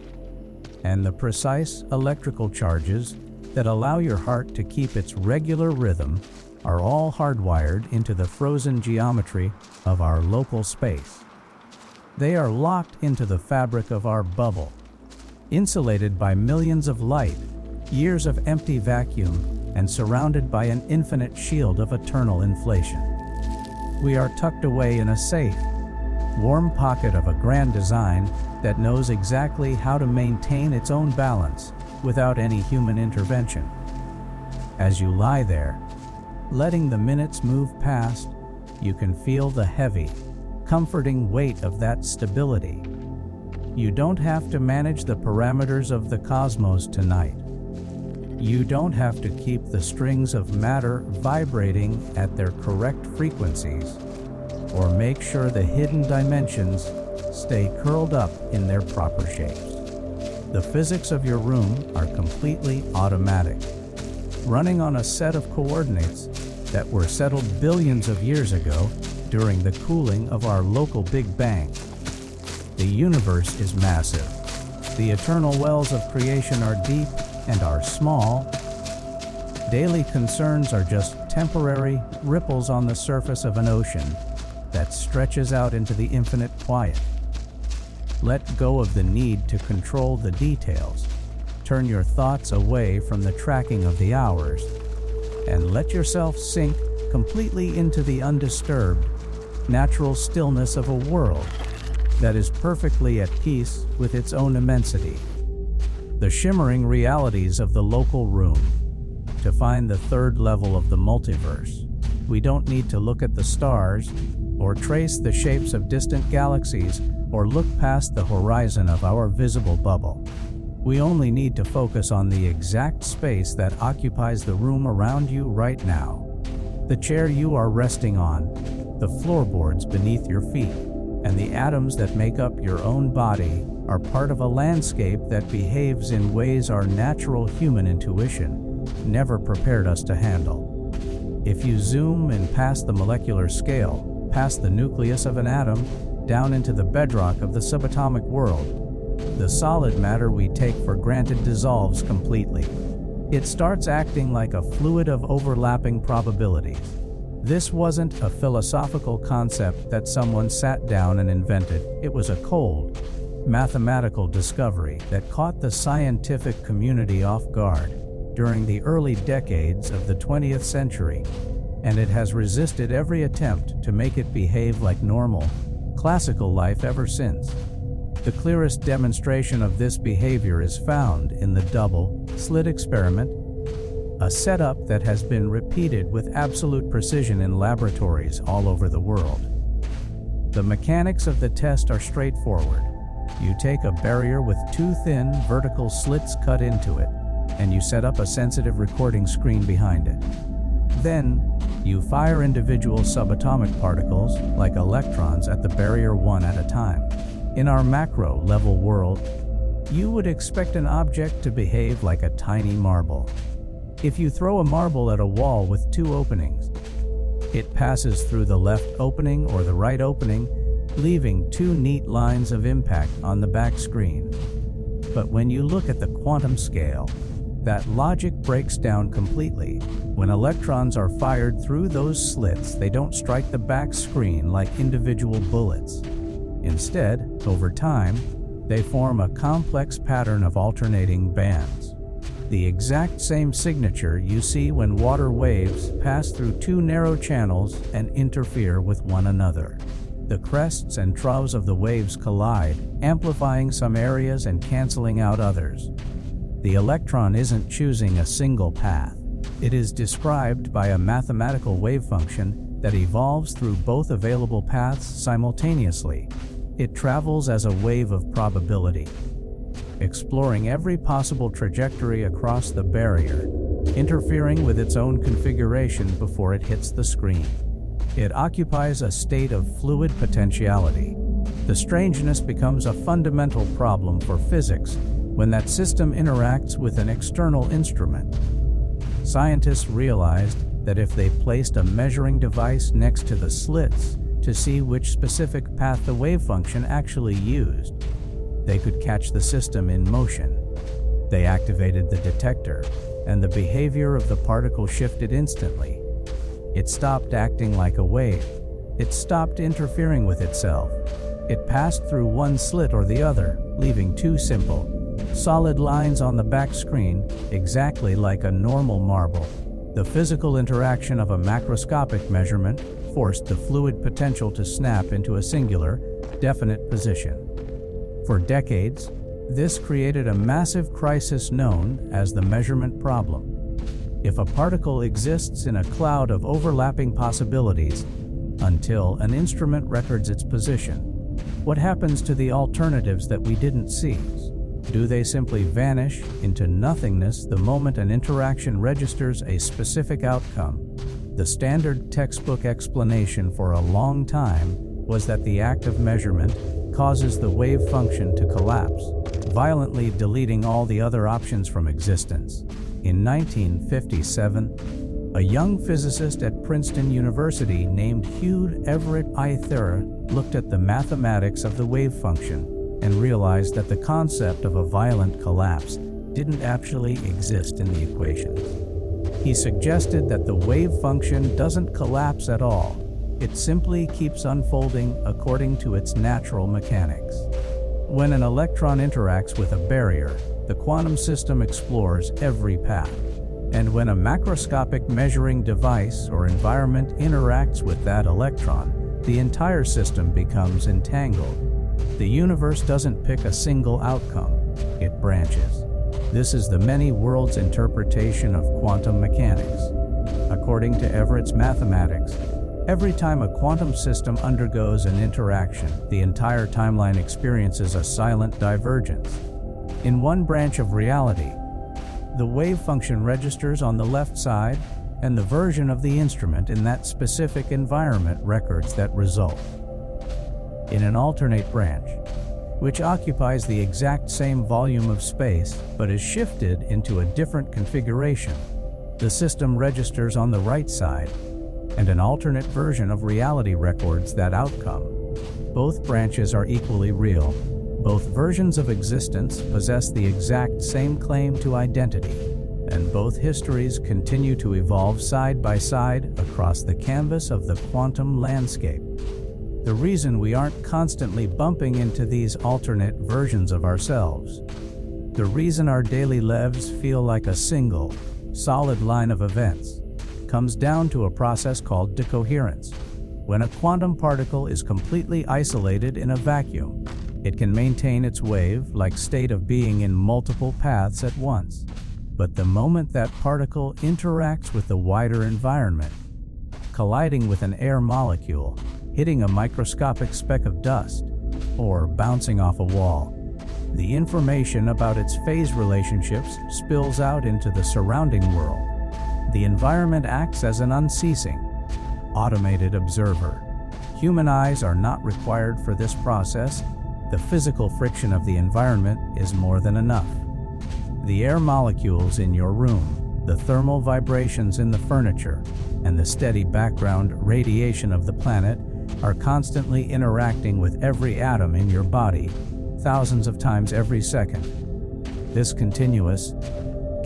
[SPEAKER 1] and the precise electrical charges that allow your heart to keep its regular rhythm are all hardwired into the frozen geometry of our local space. They are locked into the fabric of our bubble, insulated by millions of light, years of empty vacuum, and surrounded by an infinite shield of eternal inflation. We are tucked away in a safe, warm pocket of a grand design that knows exactly how to maintain its own balance without any human intervention. As you lie there, letting the minutes move past, you can feel the heavy, comforting weight of that stability. You don't have to manage the parameters of the cosmos tonight. You don't have to keep the strings of matter vibrating at their correct frequencies, or make sure the hidden dimensions stay curled up in their proper shapes. The physics of your room are completely automatic, running on a set of coordinates that were settled billions of years ago during the cooling of our local Big Bang. The universe is massive. The eternal wells of creation are deep and are small. Daily concerns are just temporary ripples on the surface of an ocean that stretches out into the infinite quiet. Let go of the need to control the details. Turn your thoughts away from the tracking of the hours, and let yourself sink completely into the undisturbed, natural stillness of a world that is perfectly at peace with its own immensity. The shimmering realities of the local room. To find the third level of the multiverse, we don't need to look at the stars, or trace the shapes of distant galaxies, or look past the horizon of our visible bubble. We only need to focus on the exact space that occupies the room around you right now. The chair you are resting on, the floorboards beneath your feet, and the atoms that make up your own body are part of a landscape that behaves in ways our natural human intuition never prepared us to handle. If you zoom in past the molecular scale, past the nucleus of an atom, down into the bedrock of the subatomic world, the solid matter we take for granted dissolves completely. It starts acting like a fluid of overlapping probabilities. This wasn't a philosophical concept that someone sat down and invented. It was a cold, mathematical discovery that caught the scientific community off guard during the early decades of the 20th century, and it has resisted every attempt to make it behave like normal, classical life ever since. The clearest demonstration of this behavior is found in the double-slit experiment, a setup that has been repeated with absolute precision in laboratories all over the world. The mechanics of the test are straightforward. You take a barrier with two thin vertical slits cut into it, and you set up a sensitive recording screen behind it. Then, you fire individual subatomic particles, like electrons, at the barrier one at a time. In our macro-level world, you would expect an object to behave like a tiny marble. If you throw a marble at a wall with two openings, it passes through the left opening or the right opening, leaving two neat lines of impact on the back screen. But when you look at the quantum scale, that logic breaks down completely. When electrons are fired through those slits, they don't strike the back screen like individual bullets. Instead, over time, they form a complex pattern of alternating bands. The exact same signature you see when water waves pass through two narrow channels and interfere with one another. The crests and troughs of the waves collide, amplifying some areas and canceling out others. The electron isn't choosing a single path. It is described by a mathematical wave function that evolves through both available paths simultaneously. It travels as a wave of probability, exploring every possible trajectory across the barrier, interfering with its own configuration before it hits the screen. It occupies a state of fluid potentiality. The strangeness becomes a fundamental problem for physics when that system interacts with an external instrument. Scientists realized that if they placed a measuring device next to the slits to see which specific path the wave function actually used, they could catch the system in motion. They activated the detector, and the behavior of the particle shifted instantly. It stopped acting like a wave. It stopped interfering with itself. It passed through one slit or the other, leaving two simple, solid lines on the back screen, exactly like a normal marble. The physical interaction of a macroscopic measurement forced the fluid potential to snap into a singular, definite position. For decades, this created a massive crisis known as the measurement problem. If a particle exists in a cloud of overlapping possibilities until an instrument records its position, what happens to the alternatives that we didn't seize? Do they simply vanish into nothingness the moment an interaction registers a specific outcome? The standard textbook explanation for a long time was that the act of measurement causes the wave function to collapse, violently deleting all the other options from existence. In 1957, a young physicist at Princeton University named Hugh Everett Ithera looked at the mathematics of the wave function and realized that the concept of a violent collapse didn't actually exist in the equations. He suggested that the wave function doesn't collapse at all. It simply keeps unfolding according to its natural mechanics. When an electron interacts with a barrier, the quantum system explores every path. And when a macroscopic measuring device or environment interacts with that electron, the entire system becomes entangled. The universe doesn't pick a single outcome, it branches. This is the many worlds interpretation of quantum mechanics. According to Everett's mathematics, every time a quantum system undergoes an interaction, the entire timeline experiences a silent divergence. In one branch of reality, the wave function registers on the left side, and the version of the instrument in that specific environment records that result. In an alternate branch, which occupies the exact same volume of space but is shifted into a different configuration, the system registers on the right side, and an alternate version of reality records that outcome. Both branches are equally real. Both versions of existence possess the exact same claim to identity, and both histories continue to evolve side by side across the canvas of the quantum landscape. The reason we aren't constantly bumping into these alternate versions of ourselves, the reason our daily lives feel like a single, solid line of events, comes down to a process called decoherence. When a quantum particle is completely isolated in a vacuum, it can maintain its wave-like state of being in multiple paths at once. But the moment that particle interacts with the wider environment, colliding with an air molecule, hitting a microscopic speck of dust, or bouncing off a wall, the information about its phase relationships spills out into the surrounding world. The environment acts as an unceasing, automated observer. Human eyes are not required for this process. The physical friction of the environment is more than enough. The air molecules in your room, the thermal vibrations in the furniture, and the steady background radiation of the planet are constantly interacting with every atom in your body, thousands of times every second. This continuous,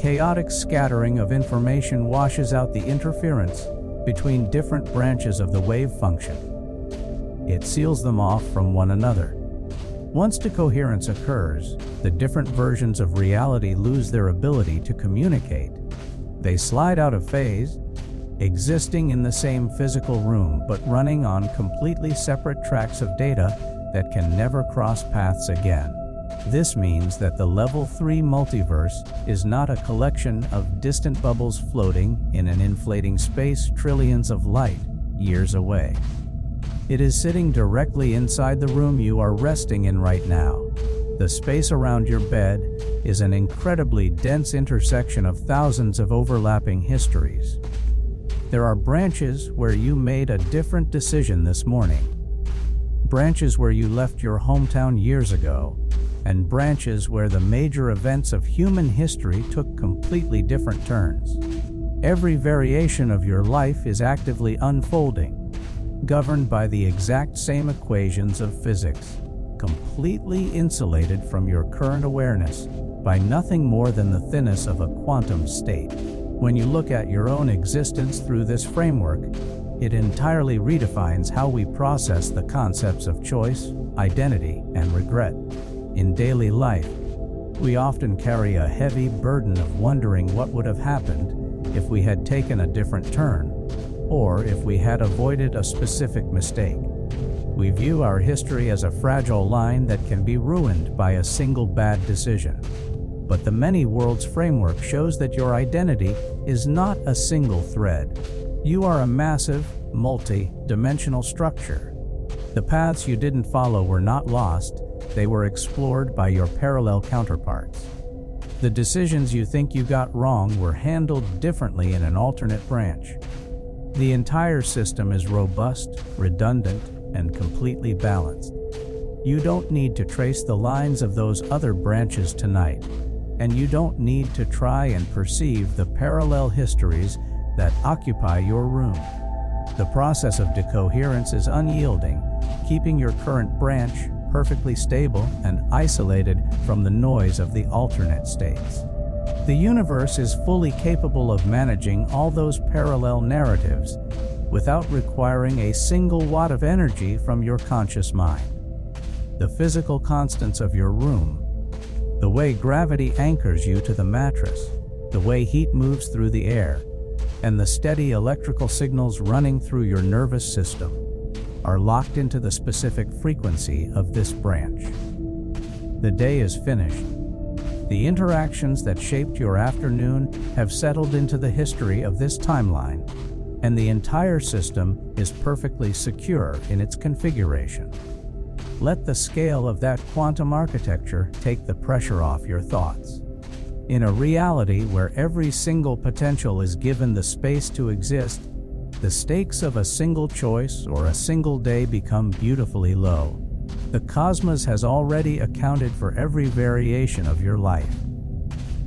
[SPEAKER 1] chaotic scattering of information washes out the interference between different branches of the wave function. It seals them off from one another. Once decoherence occurs, the different versions of reality lose their ability to communicate. They slide out of phase, existing in the same physical room but running on completely separate tracks of data that can never cross paths again. This means that the Level 3 multiverse is not a collection of distant bubbles floating in an inflating space trillions of light years away. It is sitting directly inside the room you are resting in right now. The space around your bed is an incredibly dense intersection of thousands of overlapping histories. There are branches where you made a different decision this morning, branches where you left your hometown years ago, and branches where the major events of human history took completely different turns. Every variation of your life is actively unfolding, governed by the exact same equations of physics, completely insulated from your current awareness by nothing more than the thinness of a quantum state. When you look at your own existence through this framework, it entirely redefines how we process the concepts of choice, identity, and regret. In daily life, we often carry a heavy burden of wondering what would have happened if we had taken a different turn, or if we had avoided a specific mistake. We view our history as a fragile line that can be ruined by a single bad decision. But the many worlds framework shows that your identity is not a single thread. You are a massive, multi-dimensional structure. The paths you didn't follow were not lost, they were explored by your parallel counterparts. The decisions you think you got wrong were handled differently in an alternate branch. The entire system is robust, redundant, and completely balanced. You don't need to trace the lines of those other branches tonight, and you don't need to try and perceive the parallel histories that occupy your room. The process of decoherence is unyielding, keeping your current branch perfectly stable and isolated from the noise of the alternate states. The universe is fully capable of managing all those parallel narratives without requiring a single watt of energy from your conscious mind. The physical constants of your room, the way gravity anchors you to the mattress, the way heat moves through the air, and the steady electrical signals running through your nervous system are locked into the specific frequency of this branch. The day is finished. The interactions that shaped your afternoon have settled into the history of this timeline, and the entire system is perfectly secure in its configuration. Let the scale of that quantum architecture take the pressure off your thoughts. In a reality where every single potential is given the space to exist, the stakes of a single choice or a single day become beautifully low. The cosmos has already accounted for every variation of your life.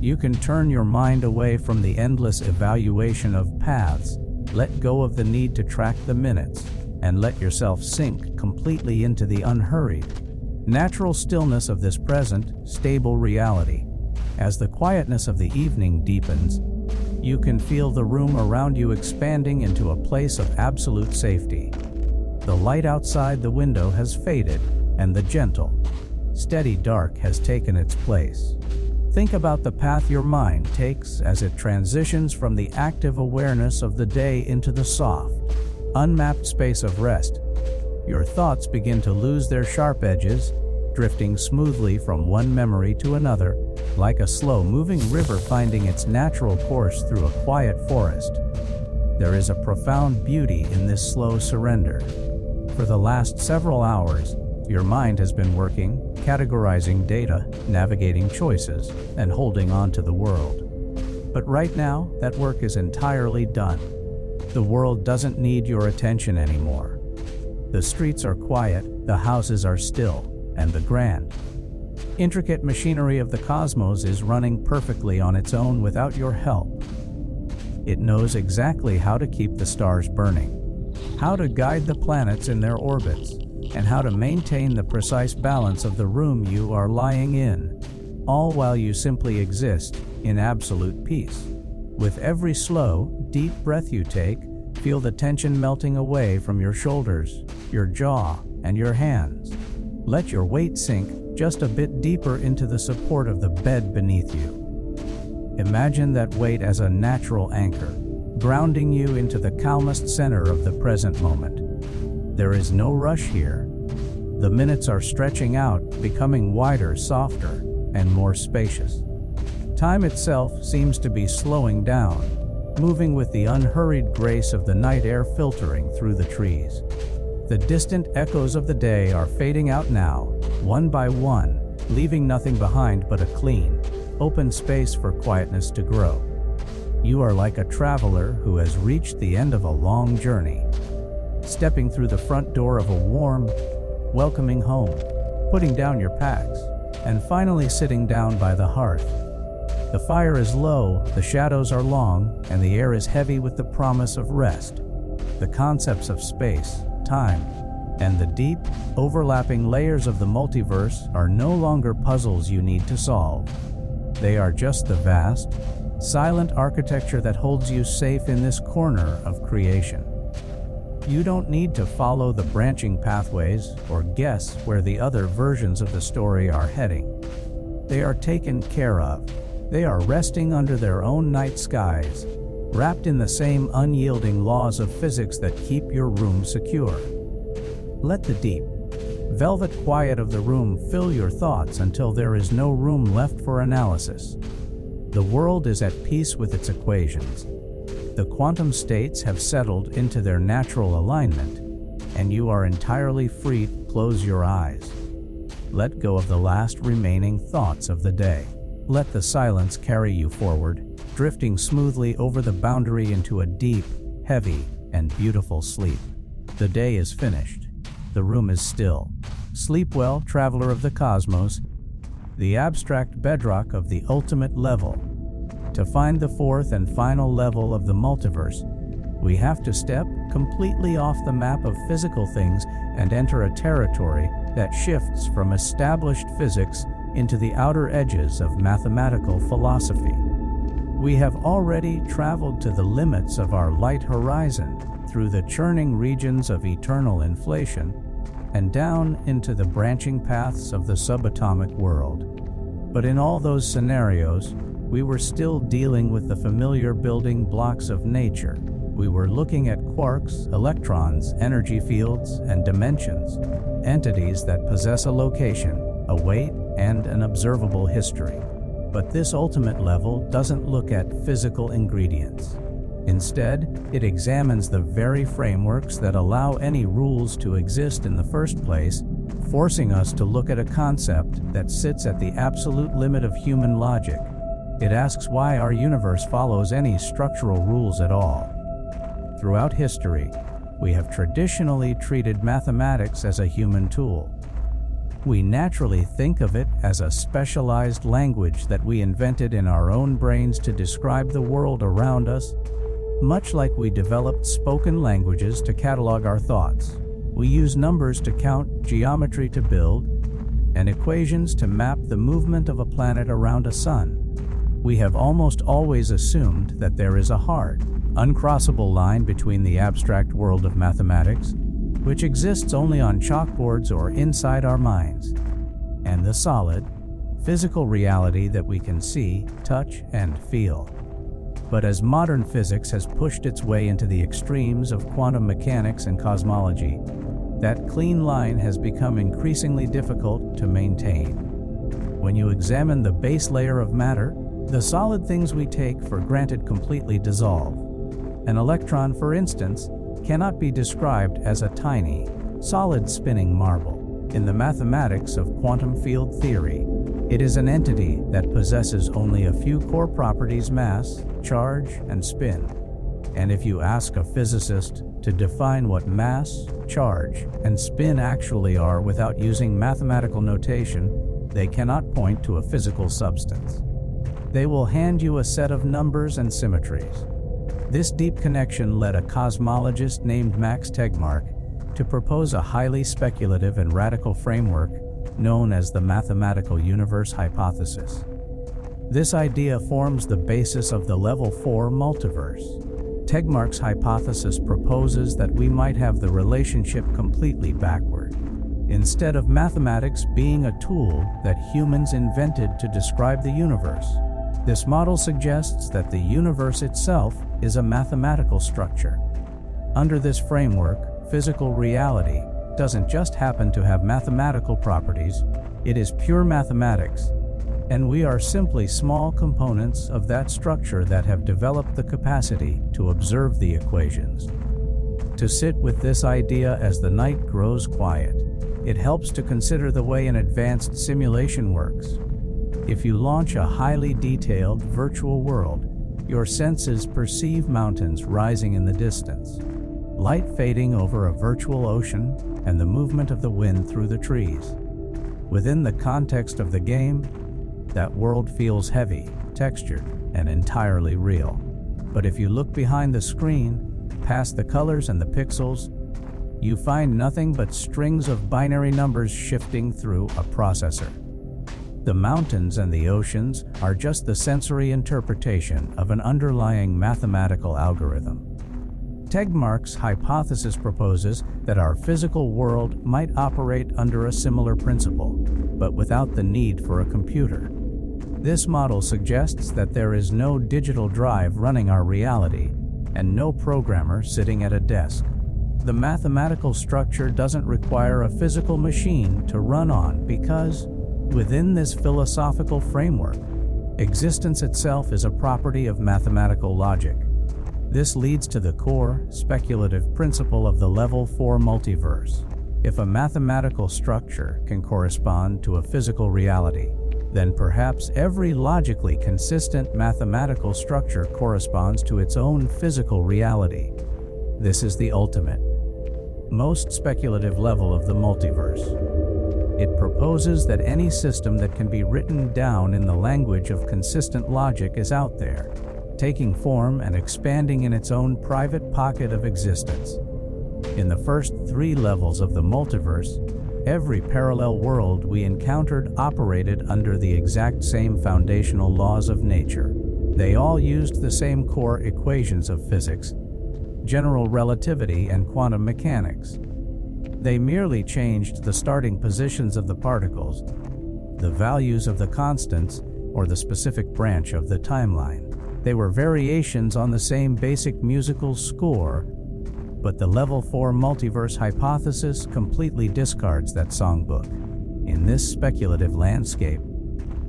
[SPEAKER 1] You can turn your mind away from the endless evaluation of paths, let go of the need to track the minutes, and let yourself sink completely into the unhurried, natural stillness of this present, stable reality. As the quietness of the evening deepens, you can feel the room around you expanding into a place of absolute safety. The light outside the window has faded, and the gentle, steady dark has taken its place. Think about the path your mind takes as it transitions from the active awareness of the day into the soft, unmapped space of rest. Your thoughts begin to lose their sharp edges, drifting smoothly from one memory to another, like a slow-moving river finding its natural course through a quiet forest. There is a profound beauty in this slow surrender. For the last several hours, your mind has been working, categorizing data, navigating choices, and holding on to the world. But right now, that work is entirely done. The world doesn't need your attention anymore. The streets are quiet, the houses are still, and the grand, intricate machinery of the cosmos is running perfectly on its own without your help. It knows exactly how to keep the stars burning, how to guide the planets in their orbits, and how to maintain the precise balance of the room you are lying in, all while you simply exist in absolute peace. With every slow, deep breath you take, feel the tension melting away from your shoulders, your jaw, and your hands. Let your weight sink just a bit deeper into the support of the bed beneath you. Imagine that weight as a natural anchor, grounding you into the calmest center of the present moment. There is no rush here. The minutes are stretching out, becoming wider, softer, and more spacious. Time itself seems to be slowing down, moving with the unhurried grace of the night air filtering through the trees. The distant echoes of the day are fading out now, one by one, leaving nothing behind but a clean, open space for quietness to grow. You are like a traveler who has reached the end of a long journey, stepping through the front door of a warm, welcoming home, putting down your packs, and finally sitting down by the hearth. The fire is low, the shadows are long, and the air is heavy with the promise of rest. The concepts of space, time, and the deep, overlapping layers of the multiverse are no longer puzzles you need to solve. They are just the vast, silent architecture that holds you safe in this corner of creation. You don't need to follow the branching pathways or guess where the other versions of the story are heading. They are taken care of. They are resting under their own night skies, wrapped in the same unyielding laws of physics that keep your room secure. Let the deep, velvet quiet of the room fill your thoughts until there is no room left for analysis. The world is at peace with its equations. The quantum states have settled into their natural alignment, and you are entirely free to close your eyes. Let go of the last remaining thoughts of the day. Let the silence carry you forward, drifting smoothly over the boundary into a deep, heavy, and beautiful sleep. The day is finished. The room is still. Sleep well, traveler of the cosmos, the abstract bedrock of the ultimate level. To find the fourth and final level of the multiverse, we have to step completely off the map of physical things and enter a territory that shifts from established physics into the outer edges of mathematical philosophy. We have already traveled to the limits of our light horizon, through the churning regions of eternal inflation, and down into the branching paths of the subatomic world. But in all those scenarios, we were still dealing with the familiar building blocks of nature. We were looking at quarks, electrons, energy fields, and dimensions, entities that possess a location, a weight, and an observable history. But this ultimate level doesn't look at physical ingredients. Instead, it examines the very frameworks that allow any rules to exist in the first place forcing us to look at a concept that sits at the absolute limit of human logic. It asks why our universe follows any structural rules at all. Throughout history, we have traditionally treated mathematics as a human tool. We naturally think of it as a specialized language that we invented in our own brains to describe the world around us, much like we developed spoken languages to catalog our thoughts. We use numbers to count, geometry to build, and equations to map the movement of a planet around a sun. We have almost always assumed that there is a hard, uncrossable line between the abstract world of mathematics, which exists only on chalkboards or inside our minds, and the solid, physical reality that we can see, touch, and feel. But as modern physics has pushed its way into the extremes of quantum mechanics and cosmology, that clean line has become increasingly difficult to maintain. When you examine the base layer of matter, the solid things we take for granted completely dissolve. An electron, for instance, cannot be described as a tiny, solid spinning marble. In the mathematics of quantum field theory, it is an entity that possesses only a few core properties: mass, charge, and spin. And if you ask a physicist to define what mass, charge, and spin actually are without using mathematical notation, they cannot point to a physical substance. They will hand you a set of numbers and symmetries. This deep connection led a cosmologist named Max Tegmark to propose a highly speculative and radical framework known as the mathematical universe hypothesis. This idea forms the basis of the Level 4 multiverse. Tegmark's hypothesis proposes that we might have the relationship completely backward. Instead of mathematics being a tool that humans invented to describe the universe, this model suggests that the universe itself is a mathematical structure. Under this framework, physical reality doesn't just happen to have mathematical properties, it is pure mathematics, and we are simply small components of that structure that have developed the capacity to observe the equations. To sit with this idea as the night grows quiet, it helps to consider the way an advanced simulation works. If you launch a highly detailed virtual world, your senses perceive mountains rising in the distance, light fading over a virtual ocean, and the movement of the wind through the trees. Within the context of the game, that world feels heavy, textured, and entirely real. But if you look behind the screen, past the colors and the pixels, you find nothing but strings of binary numbers shifting through a processor. The mountains and the oceans are just the sensory interpretation of an underlying mathematical algorithm. Tegmark's hypothesis proposes that our physical world might operate under a similar principle, but without the need for a computer. This model suggests that there is no digital drive running our reality, and no programmer sitting at a desk. The mathematical structure doesn't require a physical machine to run on because, within this philosophical framework, existence itself is a property of mathematical logic. This leads to the core, speculative principle of the Level 4 multiverse. If a mathematical structure can correspond to a physical reality, then perhaps every logically consistent mathematical structure corresponds to its own physical reality. This is the ultimate, most speculative level of the multiverse. It proposes that any system that can be written down in the language of consistent logic is out there, taking form and expanding in its own private pocket of existence. In the first 3 levels of the multiverse, every parallel world we encountered operated under the exact same foundational laws of nature. They all used the same core equations of physics, general relativity, and quantum mechanics. They merely changed the starting positions of the particles, the values of the constants, or the specific branch of the timeline. They were variations on the same basic musical score, but the Level 4 multiverse hypothesis completely discards that songbook. In this speculative landscape,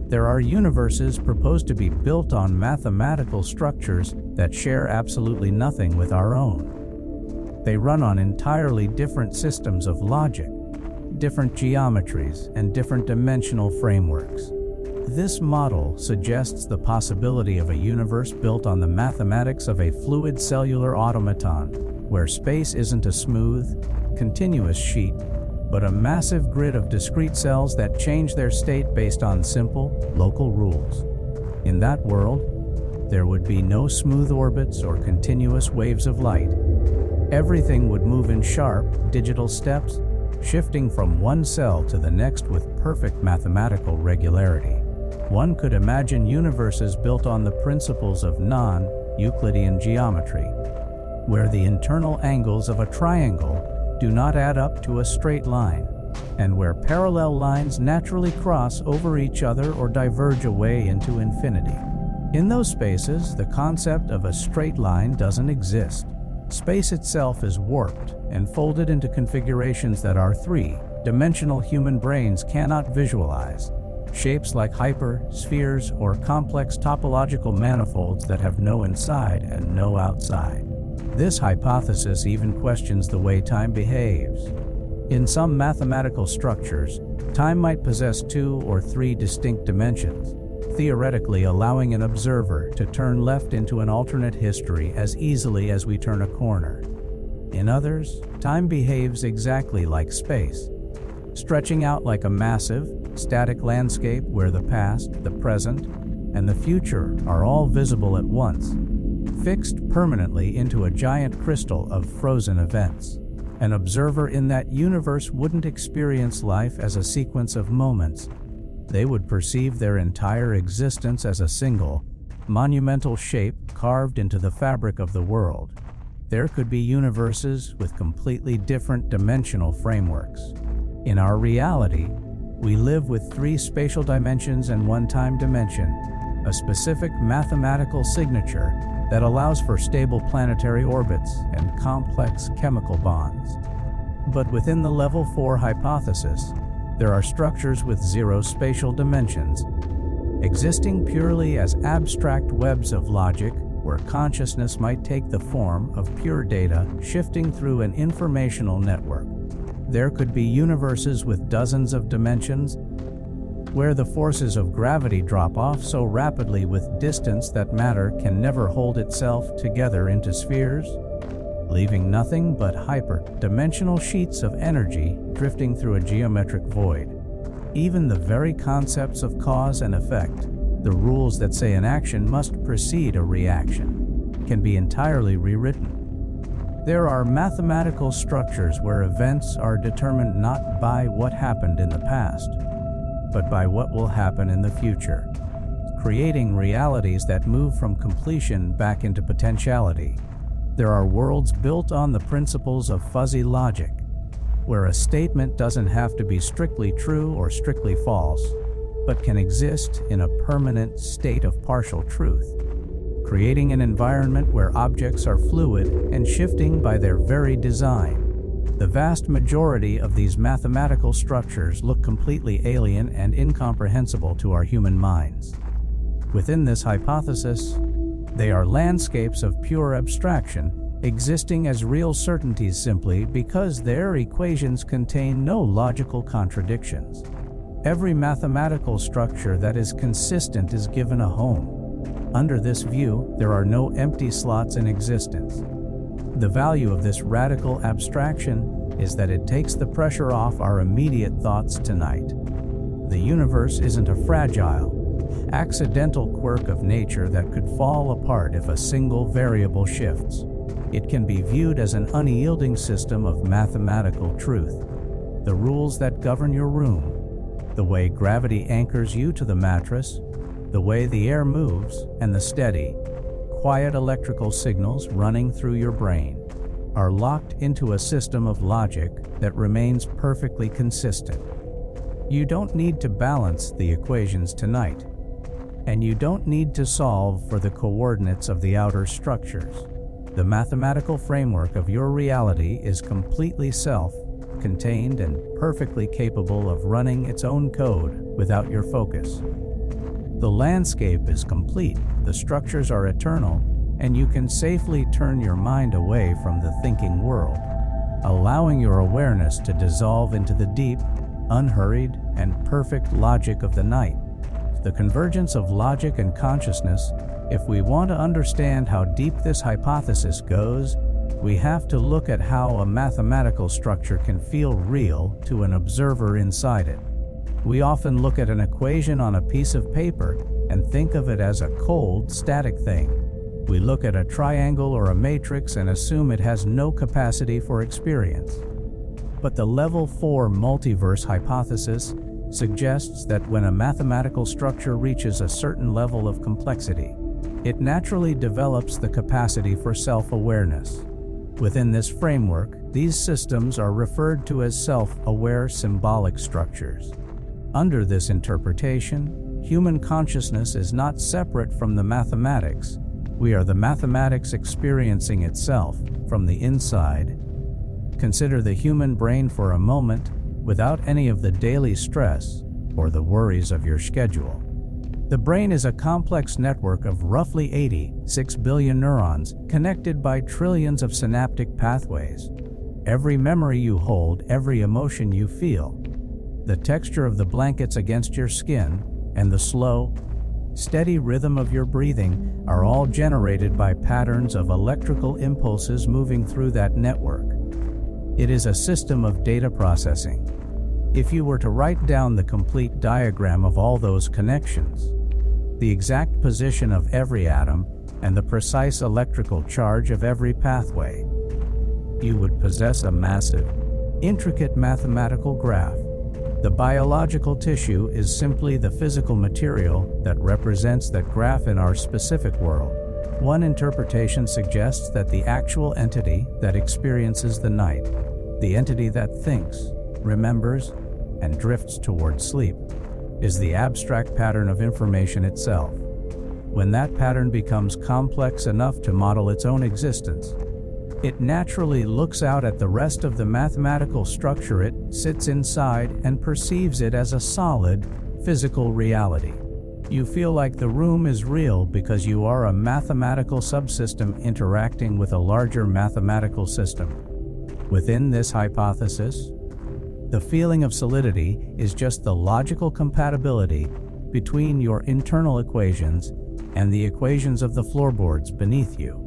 [SPEAKER 1] there are universes proposed to be built on mathematical structures that share absolutely nothing with our own. They run on entirely different systems of logic, different geometries, and different dimensional frameworks. This model suggests the possibility of a universe built on the mathematics of a fluid cellular automaton, where space isn't a smooth, continuous sheet, but a massive grid of discrete cells that change their state based on simple, local rules. In that world, there would be no smooth orbits or continuous waves of light. Everything would move in sharp, digital steps, shifting from one cell to the next with perfect mathematical regularity. One could imagine universes built on the principles of non-Euclidean geometry, where the internal angles of a triangle do not add up to a straight line, and where parallel lines naturally cross over each other or diverge away into infinity. In those spaces, the concept of a straight line doesn't exist. Space itself is warped and folded into configurations that our three-dimensional human brains cannot visualize. Shapes like hyperspheres or complex topological manifolds that have no inside and no outside. This hypothesis even questions the way time behaves. In some mathematical structures, time might possess 2 or 3 distinct dimensions, theoretically allowing an observer to turn left into an alternate history as easily as we turn a corner. In others, time behaves exactly like space, stretching out like a massive, static landscape where the past, the present, and the future are all visible at once, fixed permanently into a giant crystal of frozen events. An observer in that universe wouldn't experience life as a sequence of moments. They would perceive their entire existence as a single, monumental shape carved into the fabric of the world. There could be universes with completely different dimensional frameworks. In our reality, we live with 3 spatial dimensions and 1 time dimension, a specific mathematical signature that allows for stable planetary orbits and complex chemical bonds. But within the level 4 hypothesis, there are structures with 0 spatial dimensions, existing purely as abstract webs of logic where consciousness might take the form of pure data shifting through an informational network. There could be universes with dozens of dimensions, where the forces of gravity drop off so rapidly with distance that matter can never hold itself together into spheres, leaving nothing but hyper-dimensional sheets of energy drifting through a geometric void. Even the very concepts of cause and effect, the rules that say an action must precede a reaction, can be entirely rewritten. There are mathematical structures where events are determined not by what happened in the past, but by what will happen in the future, creating realities that move from completion back into potentiality. There are worlds built on the principles of fuzzy logic, where a statement doesn't have to be strictly true or strictly false, but can exist in a permanent state of partial truth, creating an environment where objects are fluid and shifting by their very design. The vast majority of these mathematical structures look completely alien and incomprehensible to our human minds. Within this hypothesis, they are landscapes of pure abstraction, existing as real certainties simply because their equations contain no logical contradictions. Every mathematical structure that is consistent is given a home. Under this view, there are no empty slots in existence. The value of this radical abstraction is that it takes the pressure off our immediate thoughts tonight. The universe isn't a fragile, accidental quirk of nature that could fall apart if a single variable shifts. It can be viewed as an unyielding system of mathematical truth. The rules that govern your room, the way gravity anchors you to the mattress, the way the air moves, and the steady, quiet electrical signals running through your brain, are locked into a system of logic that remains perfectly consistent. You don't need to balance the equations tonight, and you don't need to solve for the coordinates of the outer structures. The mathematical framework of your reality is completely self-contained and perfectly capable of running its own code without your focus. The landscape is complete, the structures are eternal, and you can safely turn your mind away from the thinking world. allowing your awareness to dissolve into the deep, unhurried, and perfect logic of the night. The convergence of logic and consciousness. If we want to understand how deep this hypothesis goes, we have to look at how a mathematical structure can feel real to an observer inside it. We often look at an equation on a piece of paper and think of it as a cold, static thing. We look at a triangle or a matrix and assume it has no capacity for experience. But the Level 4 multiverse hypothesis suggests that when a mathematical structure reaches a certain level of complexity, it naturally develops the capacity for self-awareness. Within this framework, these systems are referred to as self-aware symbolic structures. Under this interpretation, human consciousness is not separate from the mathematics. We are the mathematics experiencing itself from the inside. Consider the human brain for a moment without any of the daily stress or the worries of your schedule. The brain is a complex network of roughly 86 billion neurons connected by trillions of synaptic pathways. Every memory you hold, every emotion you feel, the texture of the blankets against your skin, and the slow, steady rhythm of your breathing are all generated by patterns of electrical impulses moving through that network. It is a system of data processing. If you were to write down the complete diagram of all those connections, the exact position of every atom, and the precise electrical charge of every pathway, you would possess a massive, intricate mathematical graph. The biological tissue is simply the physical material that represents that graph in our specific world. One interpretation suggests that the actual entity that experiences the night, the entity that thinks, remembers, and drifts toward sleep, is the abstract pattern of information itself. When that pattern becomes complex enough to model its own existence, it naturally looks out at the rest of the mathematical structure it sits inside and perceives it as a solid, physical reality. You feel like the room is real because you are a mathematical subsystem interacting with a larger mathematical system. Within this hypothesis, the feeling of solidity is just the logical compatibility between your internal equations and the equations of the floorboards beneath you.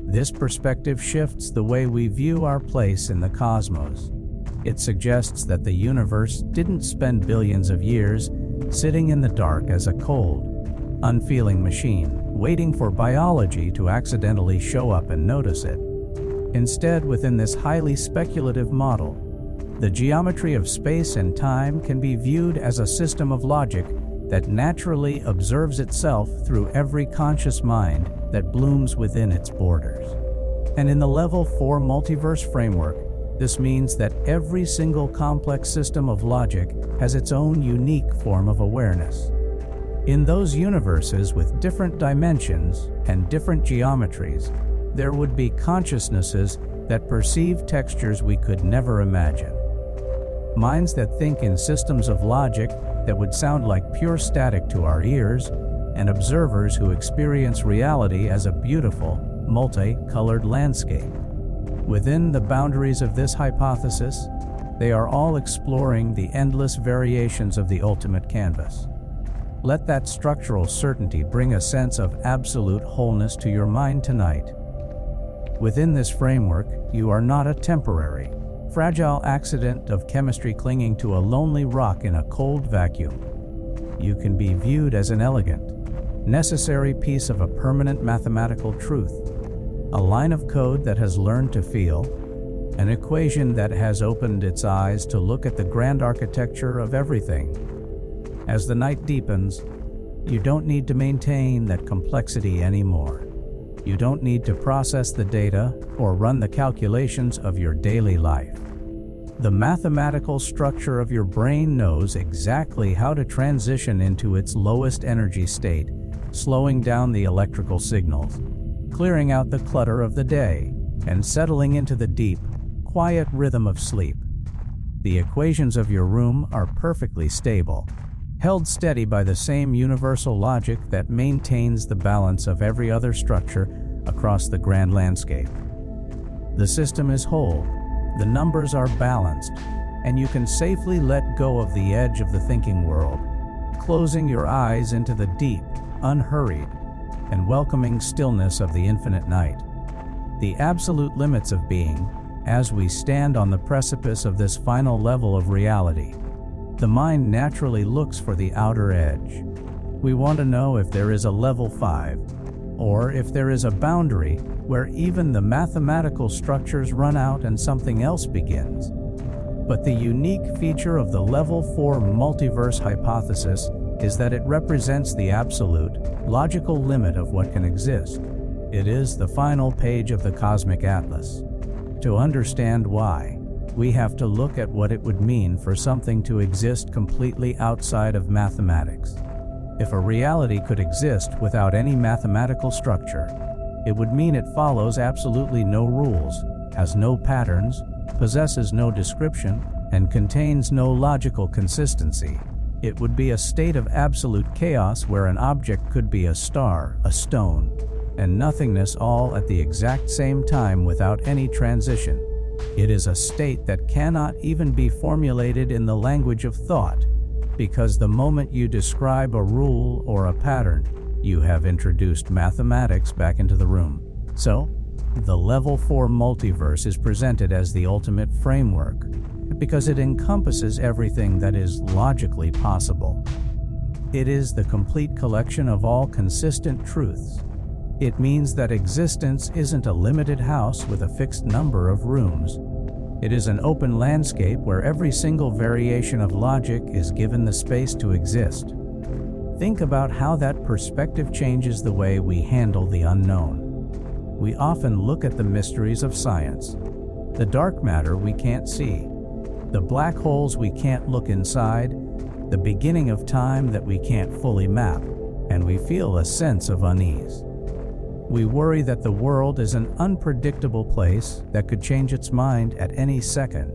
[SPEAKER 1] This perspective shifts the way we view our place in the cosmos. It suggests that the universe didn't spend billions of years sitting in the dark as a cold, unfeeling machine, waiting for biology to accidentally show up and notice it. Instead, within this highly speculative model, the geometry of space and time can be viewed as a system of logic that naturally observes itself through every conscious mind that blooms within its borders. And in the Level 4 multiverse framework, this means that every single complex system of logic has its own unique form of awareness. In those universes with different dimensions and different geometries, there would be consciousnesses that perceive textures we could never imagine. Minds that think in systems of logic that would sound like pure static to our ears, and observers who experience reality as a beautiful, multi-colored landscape. Within the boundaries of this hypothesis, they are all exploring the endless variations of the ultimate canvas. Let that structural certainty bring a sense of absolute wholeness to your mind tonight. Within this framework, you are not a temporary, fragile accident of chemistry clinging to a lonely rock in a cold vacuum. You can be viewed as an elegant, necessary piece of a permanent mathematical truth, a line of code that has learned to feel, an equation that has opened its eyes to look at the grand architecture of everything. As the night deepens, you don't need to maintain that complexity anymore. You don't need to process the data or run the calculations of your daily life. The mathematical structure of your brain knows exactly how to transition into its lowest energy state, slowing down the electrical signals, clearing out the clutter of the day, and settling into the deep, quiet rhythm of sleep. The equations of your room are perfectly stable, held steady by the same universal logic that maintains the balance of every other structure across the grand landscape. The system is whole, The numbers are balanced, and you can safely let go of the edge of the thinking world, closing your eyes into the deep, unhurried, and welcoming stillness of the infinite night. The absolute limits of being, as we stand on the precipice of this final level of reality. The mind naturally looks for the outer edge. We want to know if there is a level 5, or if there is a boundary where even the mathematical structures run out and something else begins. But the unique feature of the level 4 multiverse hypothesis is that it represents the absolute, logical limit of what can exist. It is the final page of the cosmic atlas. To understand why, we have to look at what it would mean for something to exist completely outside of mathematics. If a reality could exist without any mathematical structure, it would mean it follows absolutely no rules, has no patterns, possesses no description, and contains no logical consistency. It would be a state of absolute chaos where an object could be a star, a stone, and nothingness all at the exact same time without any transition. It is a state that cannot even be formulated in the language of thought, because the moment you describe a rule or a pattern, you have introduced mathematics back into the room. So, the level 4 multiverse is presented as the ultimate framework, because it encompasses everything that is logically possible. It is the complete collection of all consistent truths. It means that existence isn't a limited house with a fixed number of rooms. It is an open landscape where every single variation of logic is given the space to exist. Think about how that perspective changes the way we handle the unknown. We often look at the mysteries of science, the dark matter we can't see, the black holes we can't look inside, the beginning of time that we can't fully map, and we feel a sense of unease. We worry that the world is an unpredictable place that could change its mind at any second.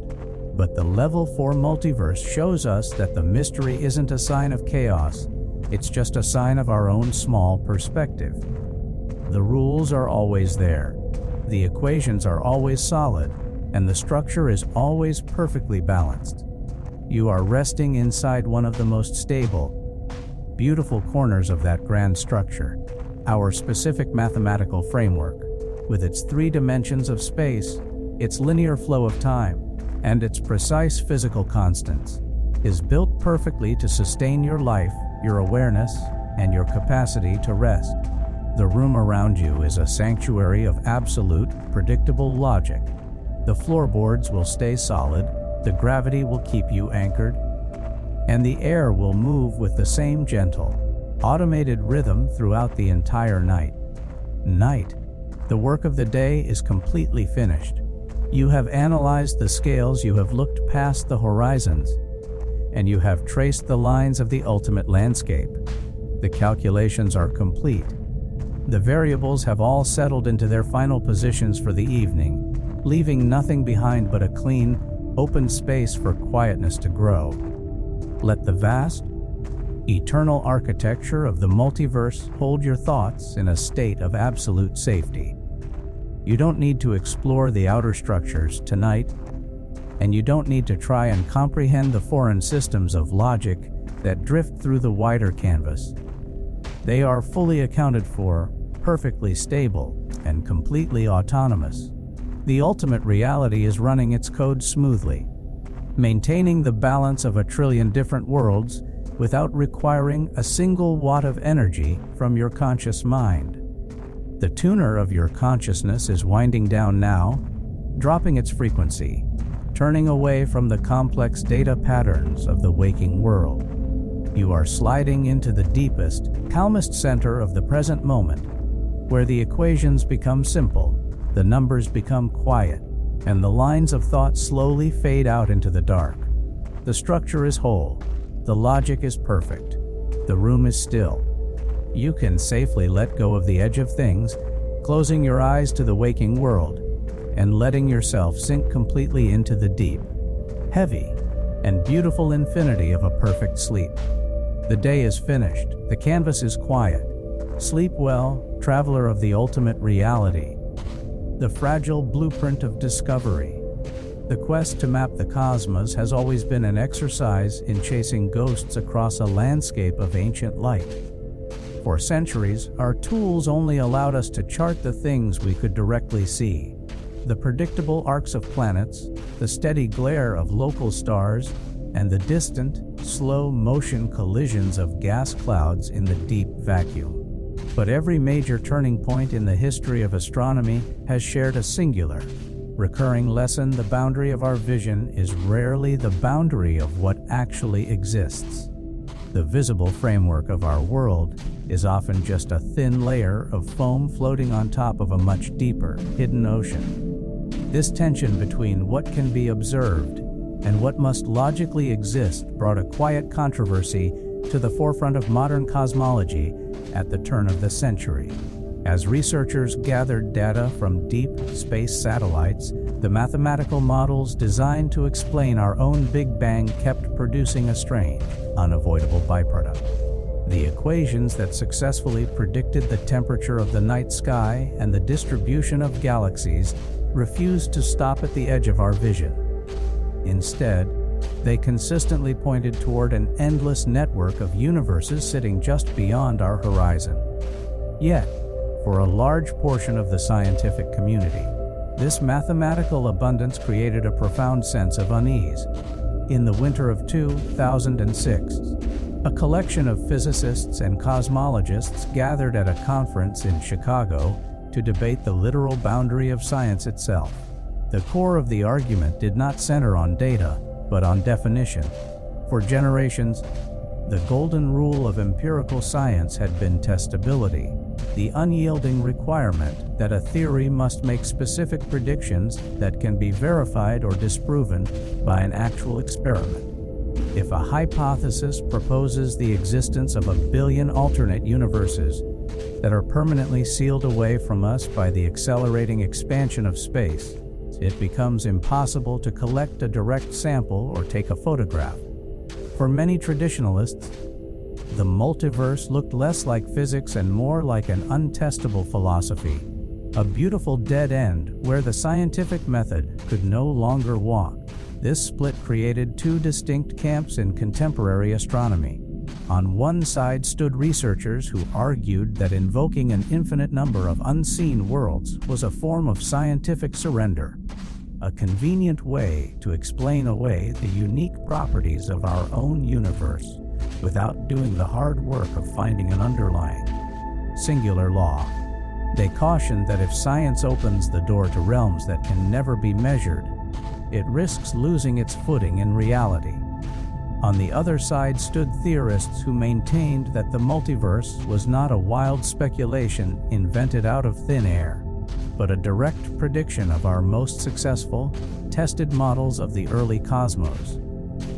[SPEAKER 1] But the level 4 multiverse shows us that the mystery isn't a sign of chaos, it's just a sign of our own small perspective. The rules are always there, the equations are always solid, and the structure is always perfectly balanced. You are resting inside one of the most stable, beautiful corners of that grand structure. Our specific mathematical framework, with its 3 dimensions of space, its linear flow of time, and its precise physical constants, is built perfectly to sustain your life, your awareness, and your capacity to rest. The room around you is a sanctuary of absolute, predictable logic. The floorboards will stay solid, the gravity will keep you anchored, and the air will move with the same gentle, automated rhythm throughout the entire night. The work of the day is completely finished. You have analyzed the scales, you have looked past the horizons, and you have traced the lines of the ultimate landscape. The calculations are complete. The variables have all settled into their final positions for the evening, leaving nothing behind but a clean, open space for quietness to grow. Let the vast, eternal architecture of the multiverse hold your thoughts in a state of absolute safety. You don't need to explore the outer structures tonight, and you don't need to try and comprehend the foreign systems of logic that drift through the wider canvas. They are fully accounted for, perfectly stable, and completely autonomous. The ultimate reality is running its code smoothly, maintaining the balance of a trillion different worlds without requiring a single watt of energy from your conscious mind. The tuner of your consciousness is winding down now, dropping its frequency, turning away from the complex data patterns of the waking world. You are sliding into the deepest, calmest center of the present moment, where the equations become simple, the numbers become quiet, and the lines of thought slowly fade out into the dark. The structure is whole, the logic is perfect, the room is still. You can safely let go of the edge of things, closing your eyes to the waking world, and letting yourself sink completely into the deep, heavy, and beautiful infinity of a perfect sleep. The day is finished, the canvas is quiet. Sleep well, traveler of the ultimate reality. The fragile blueprint of discovery. The quest to map the cosmos has always been an exercise in chasing ghosts across a landscape of ancient light. For centuries, our tools only allowed us to chart the things we could directly see: the predictable arcs of planets, the steady glare of local stars, and the distant, slow-motion collisions of gas clouds in the deep vacuum. But every major turning point in the history of astronomy has shared a singular, recurring lesson: the boundary of our vision is rarely the boundary of what actually exists. The visible framework of our world is often just a thin layer of foam floating on top of a much deeper, hidden ocean. This tension between what can be observed and what must logically exist brought a quiet controversy to the forefront of modern cosmology at the turn of the century. As researchers gathered data from deep space satellites, the mathematical models designed to explain our own Big Bang kept producing a strange, unavoidable byproduct. The equations that successfully predicted the temperature of the night sky and the distribution of galaxies refused to stop at the edge of our vision. Instead, they consistently pointed toward an endless network of universes sitting just beyond our horizon. Yet, for a large portion of the scientific community, this mathematical abundance created a profound sense of unease. In the winter of 2006, a collection of physicists and cosmologists gathered at a conference in Chicago to debate the literal boundary of science itself. The core of the argument did not center on data, but on definition. For generations, the golden rule of empirical science had been testability, the unyielding requirement that a theory must make specific predictions that can be verified or disproven by an actual experiment. If a hypothesis proposes the existence of 1 billion alternate universes that are permanently sealed away from us by the accelerating expansion of space, it becomes impossible to collect a direct sample or take a photograph. For many traditionalists, the multiverse looked less like physics and more like an untestable philosophy, a beautiful dead end where the scientific method could no longer walk. This split created two distinct camps in contemporary astronomy. On one side stood researchers who argued that invoking an infinite number of unseen worlds was a form of scientific surrender, a convenient way to explain away the unique properties of our own universe without doing the hard work of finding an underlying, singular law. They cautioned that if science opens the door to realms that can never be measured, it risks losing its footing in reality. On the other side stood theorists who maintained that the multiverse was not a wild speculation invented out of thin air, but a direct prediction of our most successful, tested models of the early cosmos.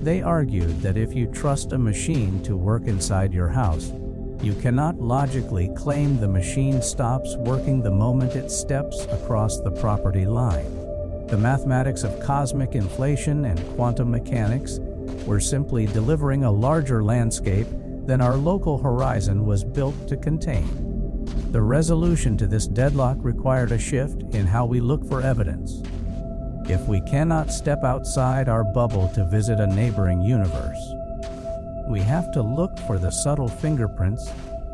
[SPEAKER 1] They argued that if you trust a machine to work inside your house, you cannot logically claim the machine stops working the moment it steps across the property line. The mathematics of cosmic inflation and quantum mechanics were simply delivering a larger landscape than our local horizon was built to contain. The resolution to this deadlock required a shift in how we look for evidence. If we cannot step outside our bubble to visit a neighboring universe, we have to look for the subtle fingerprints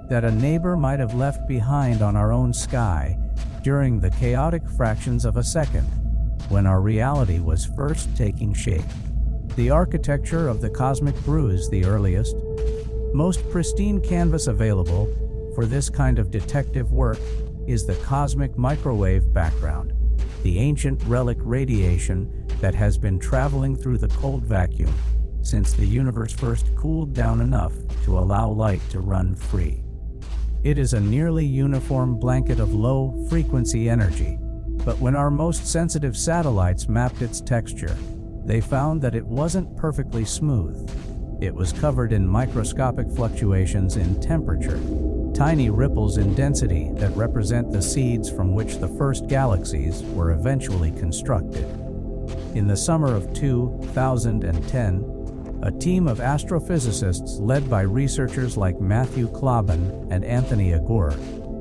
[SPEAKER 1] that a neighbor might have left behind on our own sky during the chaotic fractions of a second when our reality was first taking shape. The architecture of the cosmic brew is the earliest, most pristine canvas available for this kind of detective work is the cosmic microwave background, the ancient relic radiation that has been traveling through the cold vacuum since the universe first cooled down enough to allow light to run free. It is a nearly uniform blanket of low-frequency energy, but when our most sensitive satellites mapped its texture, they found that it wasn't perfectly smooth. It was covered in microscopic fluctuations in temperature, tiny ripples in density that represent the seeds from which the first galaxies were eventually constructed. In the summer of 2010, a team of astrophysicists led by researchers like Matthew Clauben and Anthony Agur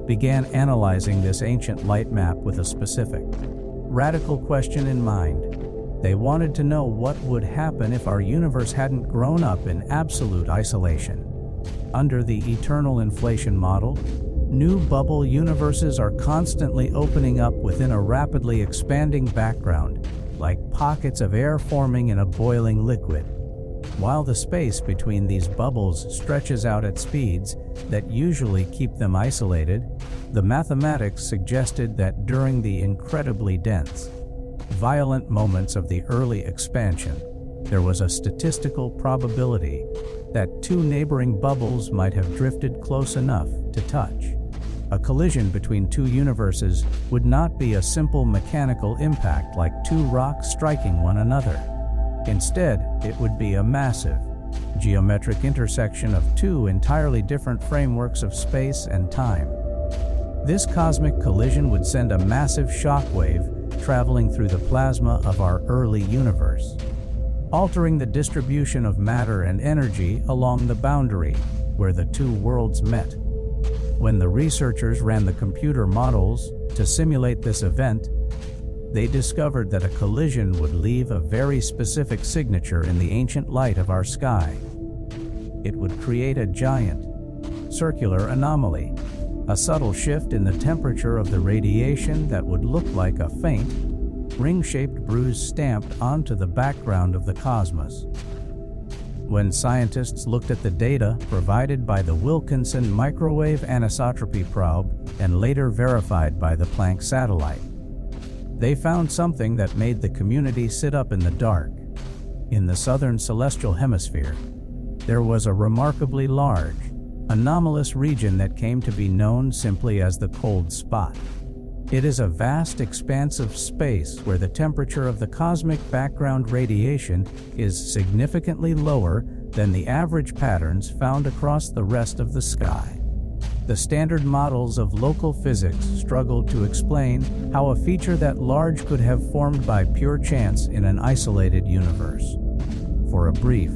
[SPEAKER 1] began analyzing this ancient light map with a specific, radical question in mind. They wanted to know what would happen if our universe hadn't grown up in absolute isolation. Under the eternal inflation model, new bubble universes are constantly opening up within a rapidly expanding background, like pockets of air forming in a boiling liquid. While the space between these bubbles stretches out at speeds that usually keep them isolated, the mathematics suggested that during the incredibly dense, violent moments of the early expansion, there was a statistical probability that two neighboring bubbles might have drifted close enough to touch. A collision between two universes would not be a simple mechanical impact like two rocks striking one another. Instead, it would be a massive, geometric intersection of two entirely different frameworks of space and time. This cosmic collision would send a massive shockwave traveling through the plasma of our early universe, altering the distribution of matter and energy along the boundary where the two worlds met. When the researchers ran the computer models to simulate this event, they discovered that a collision would leave a very specific signature in the ancient light of our sky. It would create a giant, circular anomaly, a subtle shift in the temperature of the radiation that would look like a faint, ring-shaped bruise stamped onto the background of the cosmos. When scientists looked at the data provided by the Wilkinson microwave anisotropy probe and later verified by the Planck satellite, they found something that made the community sit up in the dark. In the southern celestial hemisphere, there was a remarkably large, anomalous region that came to be known simply as the cold spot. It is a vast expanse of space where the temperature of the cosmic background radiation is significantly lower than the average patterns found across the rest of the sky. The standard models of local physics struggled to explain how a feature that large could have formed by pure chance in an isolated universe. For a brief,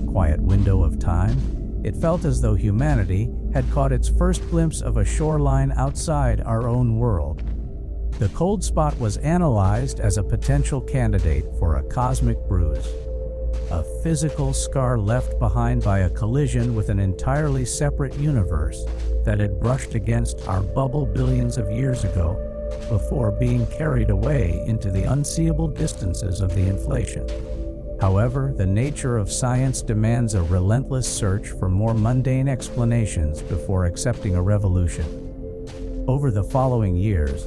[SPEAKER 1] quiet window of time, it felt as though humanity had caught its first glimpse of a shoreline outside our own world. The cold spot was analyzed as a potential candidate for a cosmic bruise, a physical scar left behind by a collision with an entirely separate universe that had brushed against our bubble billions of years ago before being carried away into the unseeable distances of the inflation. However, the nature of science demands a relentless search for more mundane explanations before accepting a revolution. Over the following years,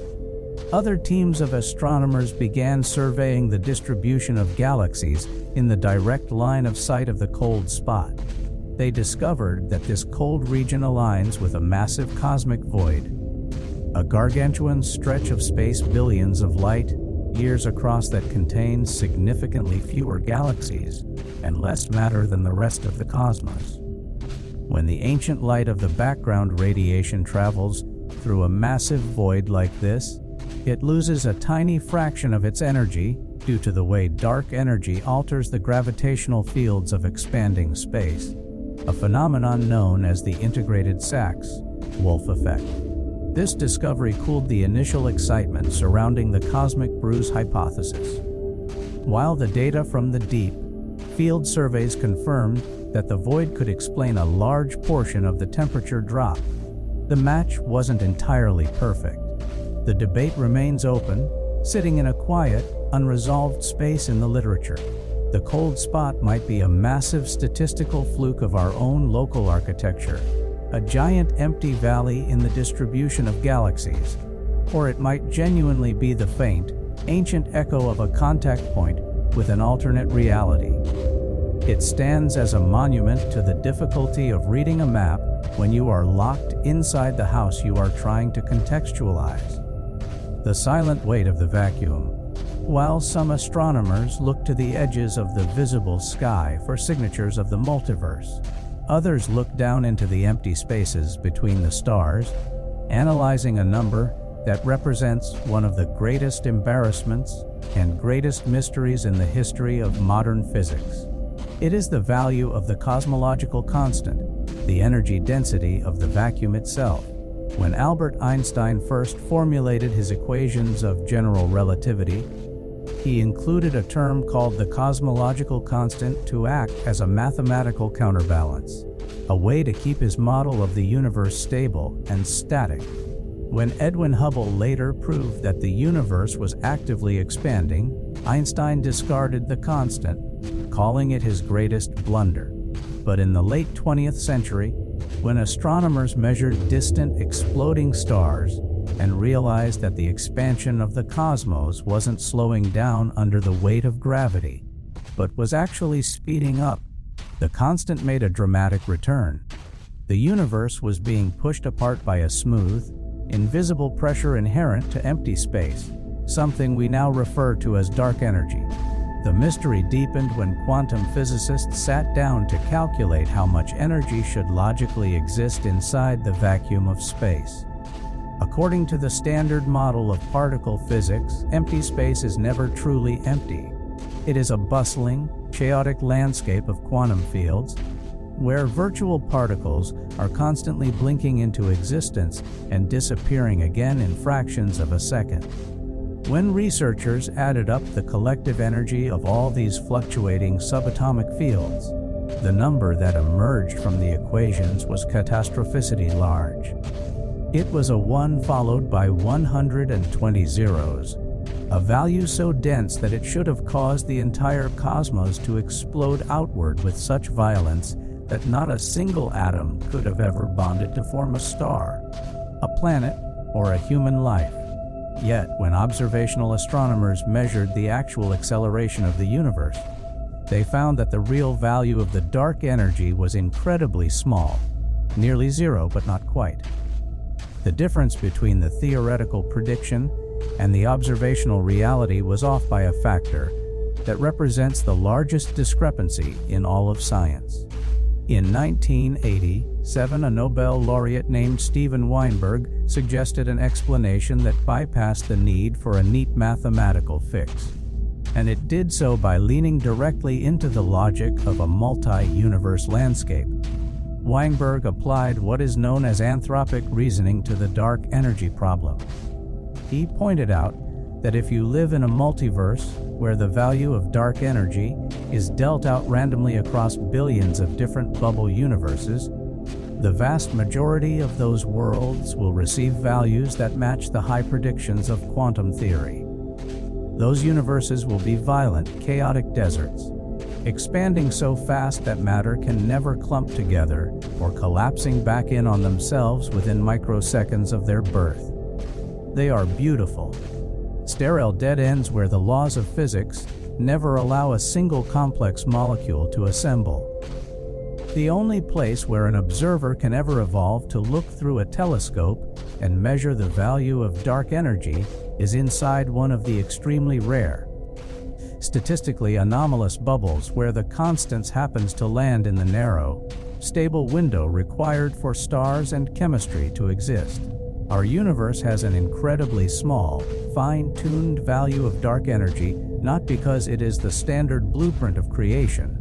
[SPEAKER 1] other teams of astronomers began surveying the distribution of galaxies in the direct line of sight of the cold spot. They discovered that this cold region aligns with a massive cosmic void, a gargantuan stretch of space billions of light years across that contains significantly fewer galaxies and less matter than the rest of the cosmos. When the ancient light of the background radiation travels through a massive void like this, it loses a tiny fraction of its energy due to the way dark energy alters the gravitational fields of expanding space, a phenomenon known as the integrated Sachs-Wolf effect. This discovery cooled the initial excitement surrounding the cosmic bruise hypothesis. While the data from the deep field surveys confirmed that the void could explain a large portion of the temperature drop, the match wasn't entirely perfect. The debate remains open, sitting in a quiet, unresolved space in the literature. The cold spot might be a massive statistical fluke of our own local architecture, a giant empty valley in the distribution of galaxies, or it might genuinely be the faint, ancient echo of a contact point with an alternate reality. It stands as a monument to the difficulty of reading a map when you are locked inside the house you are trying to contextualize. The silent weight of the vacuum. While some astronomers look to the edges of the visible sky for signatures of the multiverse, others look down into the empty spaces between the stars, analyzing a number that represents one of the greatest embarrassments and greatest mysteries in the history of modern physics. It is the value of the cosmological constant, the energy density of the vacuum itself. When Albert Einstein first formulated his equations of general relativity, he included a term called the cosmological constant to act as a mathematical counterbalance, a way to keep his model of the universe stable and static. When Edwin Hubble later proved that the universe was actively expanding, Einstein discarded the constant, calling it his greatest blunder. But in the late 20th century, when astronomers measured distant exploding stars and realized that the expansion of the cosmos wasn't slowing down under the weight of gravity, but was actually speeding up, the constant made a dramatic return. The universe was being pushed apart by a smooth, invisible pressure inherent to empty space, something we now refer to as dark energy. The mystery deepened when quantum physicists sat down to calculate how much energy should logically exist inside the vacuum of space. According to the standard model of particle physics, empty space is never truly empty. It is a bustling, chaotic landscape of quantum fields, where virtual particles are constantly blinking into existence and disappearing again in fractions of a second. When researchers added up the collective energy of all these fluctuating subatomic fields, the number that emerged from the equations was catastrophicity large. It was a 1 followed by 120 zeros, a value so dense that it should have caused the entire cosmos to explode outward with such violence that not a single atom could have ever bonded to form a star, a planet, or a human life. Yet, when observational astronomers measured the actual acceleration of the universe, they found that the real value of the dark energy was incredibly small, nearly zero but not quite. The difference between the theoretical prediction and the observational reality was off by a factor that represents the largest discrepancy in all of science. In 1987, a Nobel laureate named Steven Weinberg suggested an explanation that bypassed the need for a neat mathematical fix. And it did so by leaning directly into the logic of a multi-universe landscape. Weinberg applied what is known as anthropic reasoning to the dark energy problem. He pointed out that if you live in a multiverse where the value of dark energy is dealt out randomly across billions of different bubble universes, the vast majority of those worlds will receive values that match the high predictions of quantum theory. Those universes will be violent, chaotic deserts, expanding so fast that matter can never clump together or collapsing back in on themselves within microseconds of their birth. They are beautiful, sterile dead ends where the laws of physics never allow a single complex molecule to assemble. The only place where an observer can ever evolve to look through a telescope and measure the value of dark energy is inside one of the extremely rare, statistically anomalous bubbles where the constants happens to land in the narrow, stable window required for stars and chemistry to exist. Our universe has an incredibly small, fine-tuned value of dark energy, not because it is the standard blueprint of creation,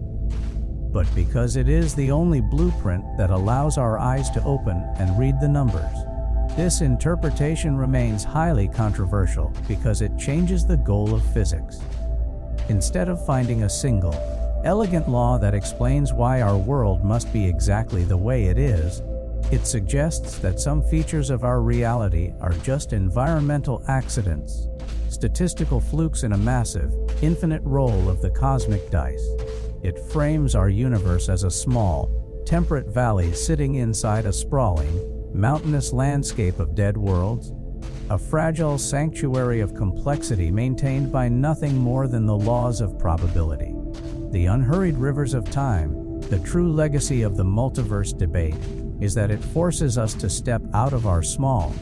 [SPEAKER 1] but because it is the only blueprint that allows our eyes to open and read the numbers. This interpretation remains highly controversial because it changes the goal of physics. Instead of finding a single, elegant law that explains why our world must be exactly the way it is, it suggests that some features of our reality are just environmental accidents, statistical flukes in a massive, infinite roll of the cosmic dice. It frames our universe as a small, temperate valley sitting inside a sprawling, mountainous landscape of dead worlds, a fragile sanctuary of complexity maintained by nothing more than the laws of probability. The unhurried rivers of time, the true legacy of the multiverse debate, is that it forces us to step out of our small,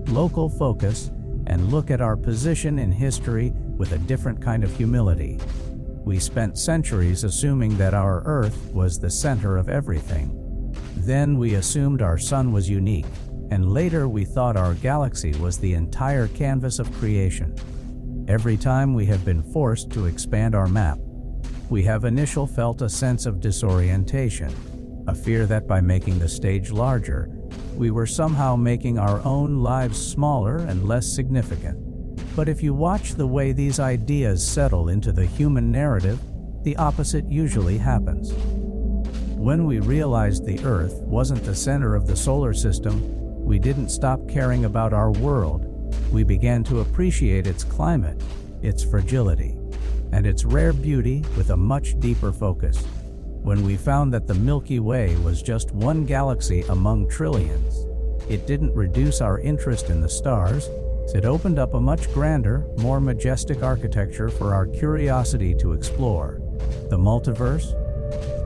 [SPEAKER 1] local focus and look at our position in history with a different kind of humility. We spent centuries assuming that our Earth was the center of everything. Then we assumed our sun was unique, and later we thought our galaxy was the entire canvas of creation. Every time we have been forced to expand our map, we have initially felt a sense of disorientation, a fear that by making the stage larger, we were somehow making our own lives smaller and less significant. But if you watch the way these ideas settle into the human narrative, the opposite usually happens. When we realized the Earth wasn't the center of the solar system, we didn't stop caring about our world. We began to appreciate its climate, its fragility, and its rare beauty with a much deeper focus. When we found that the Milky Way was just one galaxy among trillions, it didn't reduce our interest in the stars. It opened up a much grander, more majestic architecture for our curiosity to explore. The multiverse?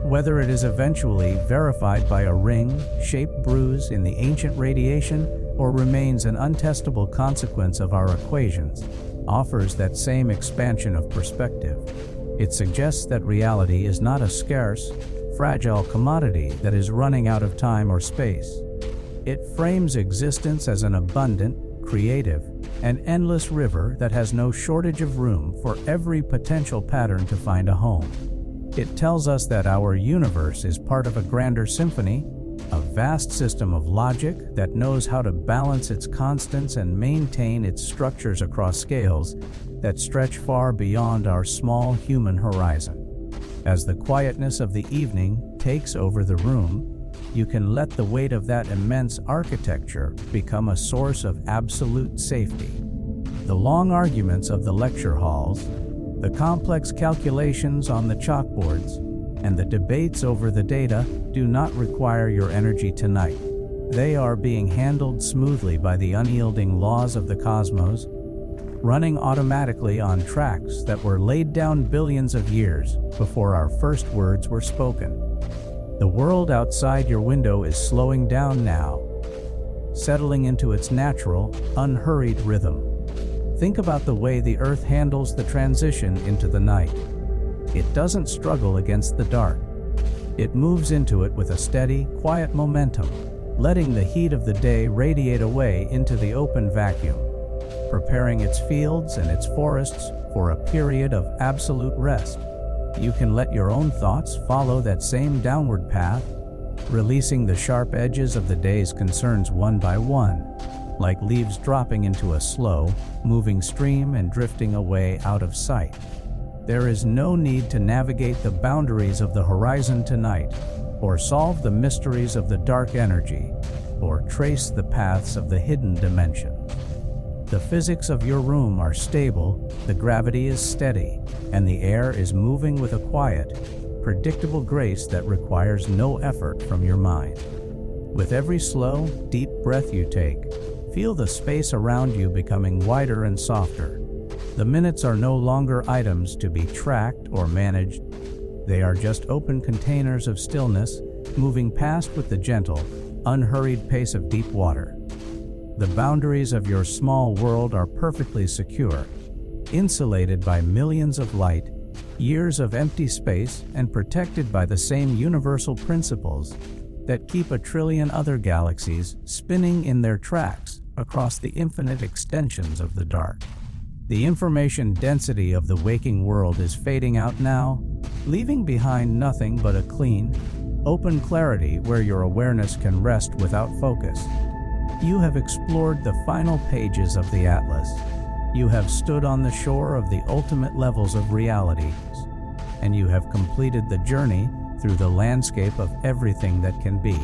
[SPEAKER 1] Whether it is eventually verified by a ring-shaped bruise in the ancient radiation or remains an untestable consequence of our equations, offers that same expansion of perspective. It suggests that reality is not a scarce, fragile commodity that is running out of time or space. It frames existence as an abundant, creative, and endless river that has no shortage of room for every potential pattern to find a home. It tells us that our universe is part of a grander symphony, a vast system of logic that knows how to balance its constants and maintain its structures across scales that stretch far beyond our small human horizon. As the quietness of the evening takes over the room, you can let the weight of that immense architecture become a source of absolute safety. The long arguments of the lecture halls, the complex calculations on the chalkboards, and the debates over the data do not require your energy tonight. They are being handled smoothly by the unyielding laws of the cosmos, running automatically on tracks that were laid down billions of years before our first words were spoken. The world outside your window is slowing down now, settling into its natural, unhurried rhythm. Think about the way the Earth handles the transition into the night. It doesn't struggle against the dark. It moves into it with a steady, quiet momentum, letting the heat of the day radiate away into the open vacuum, preparing its fields and its forests for a period of absolute rest. You can let your own thoughts follow that same downward path, releasing the sharp edges of the day's concerns one by one, like leaves dropping into a slow, moving stream and drifting away out of sight. There is no need to navigate the boundaries of the horizon tonight, or solve the mysteries of the dark energy, or trace the paths of the hidden dimension. The physics of your room are stable, the gravity is steady, and the air is moving with a quiet, predictable grace that requires no effort from your mind. With every slow, deep breath you take, feel the space around you becoming wider and softer. The minutes are no longer items to be tracked or managed. They are just open containers of stillness, moving past with the gentle, unhurried pace of deep water. The boundaries of your small world are perfectly secure, insulated by millions of light, years of empty space, and protected by the same universal principles that keep a trillion other galaxies spinning in their tracks across the infinite extensions of the dark. The information density of the waking world is fading out now, leaving behind nothing but a clean, open clarity where your awareness can rest without focus. You have explored the final pages of the Atlas. You have stood on the shore of the ultimate levels of realities, and you have completed the journey through the landscape of everything that can be.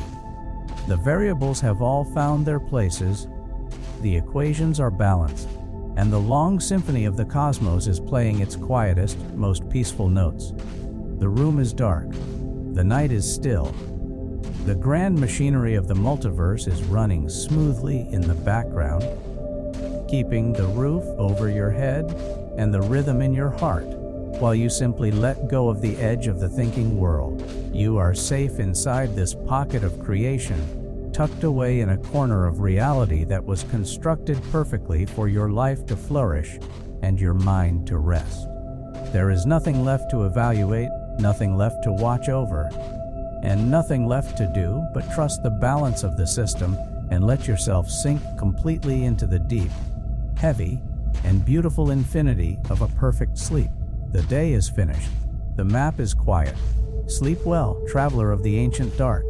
[SPEAKER 1] The variables have all found their places, the equations are balanced, and the long symphony of the cosmos is playing its quietest, most peaceful notes. The room is dark. The night is still. The grand machinery of the multiverse is running smoothly in the background, keeping the roof over your head and the rhythm in your heart, while you simply let go of the edge of the thinking world. You are safe inside this pocket of creation, tucked away in a corner of reality that was constructed perfectly for your life to flourish and your mind to rest. There is nothing left to evaluate, nothing left to watch over, and nothing left to do but trust the balance of the system and let yourself sink completely into the deep, heavy, and beautiful infinity of a perfect sleep. The day is finished. The map is quiet. Sleep well, traveler of the ancient dark.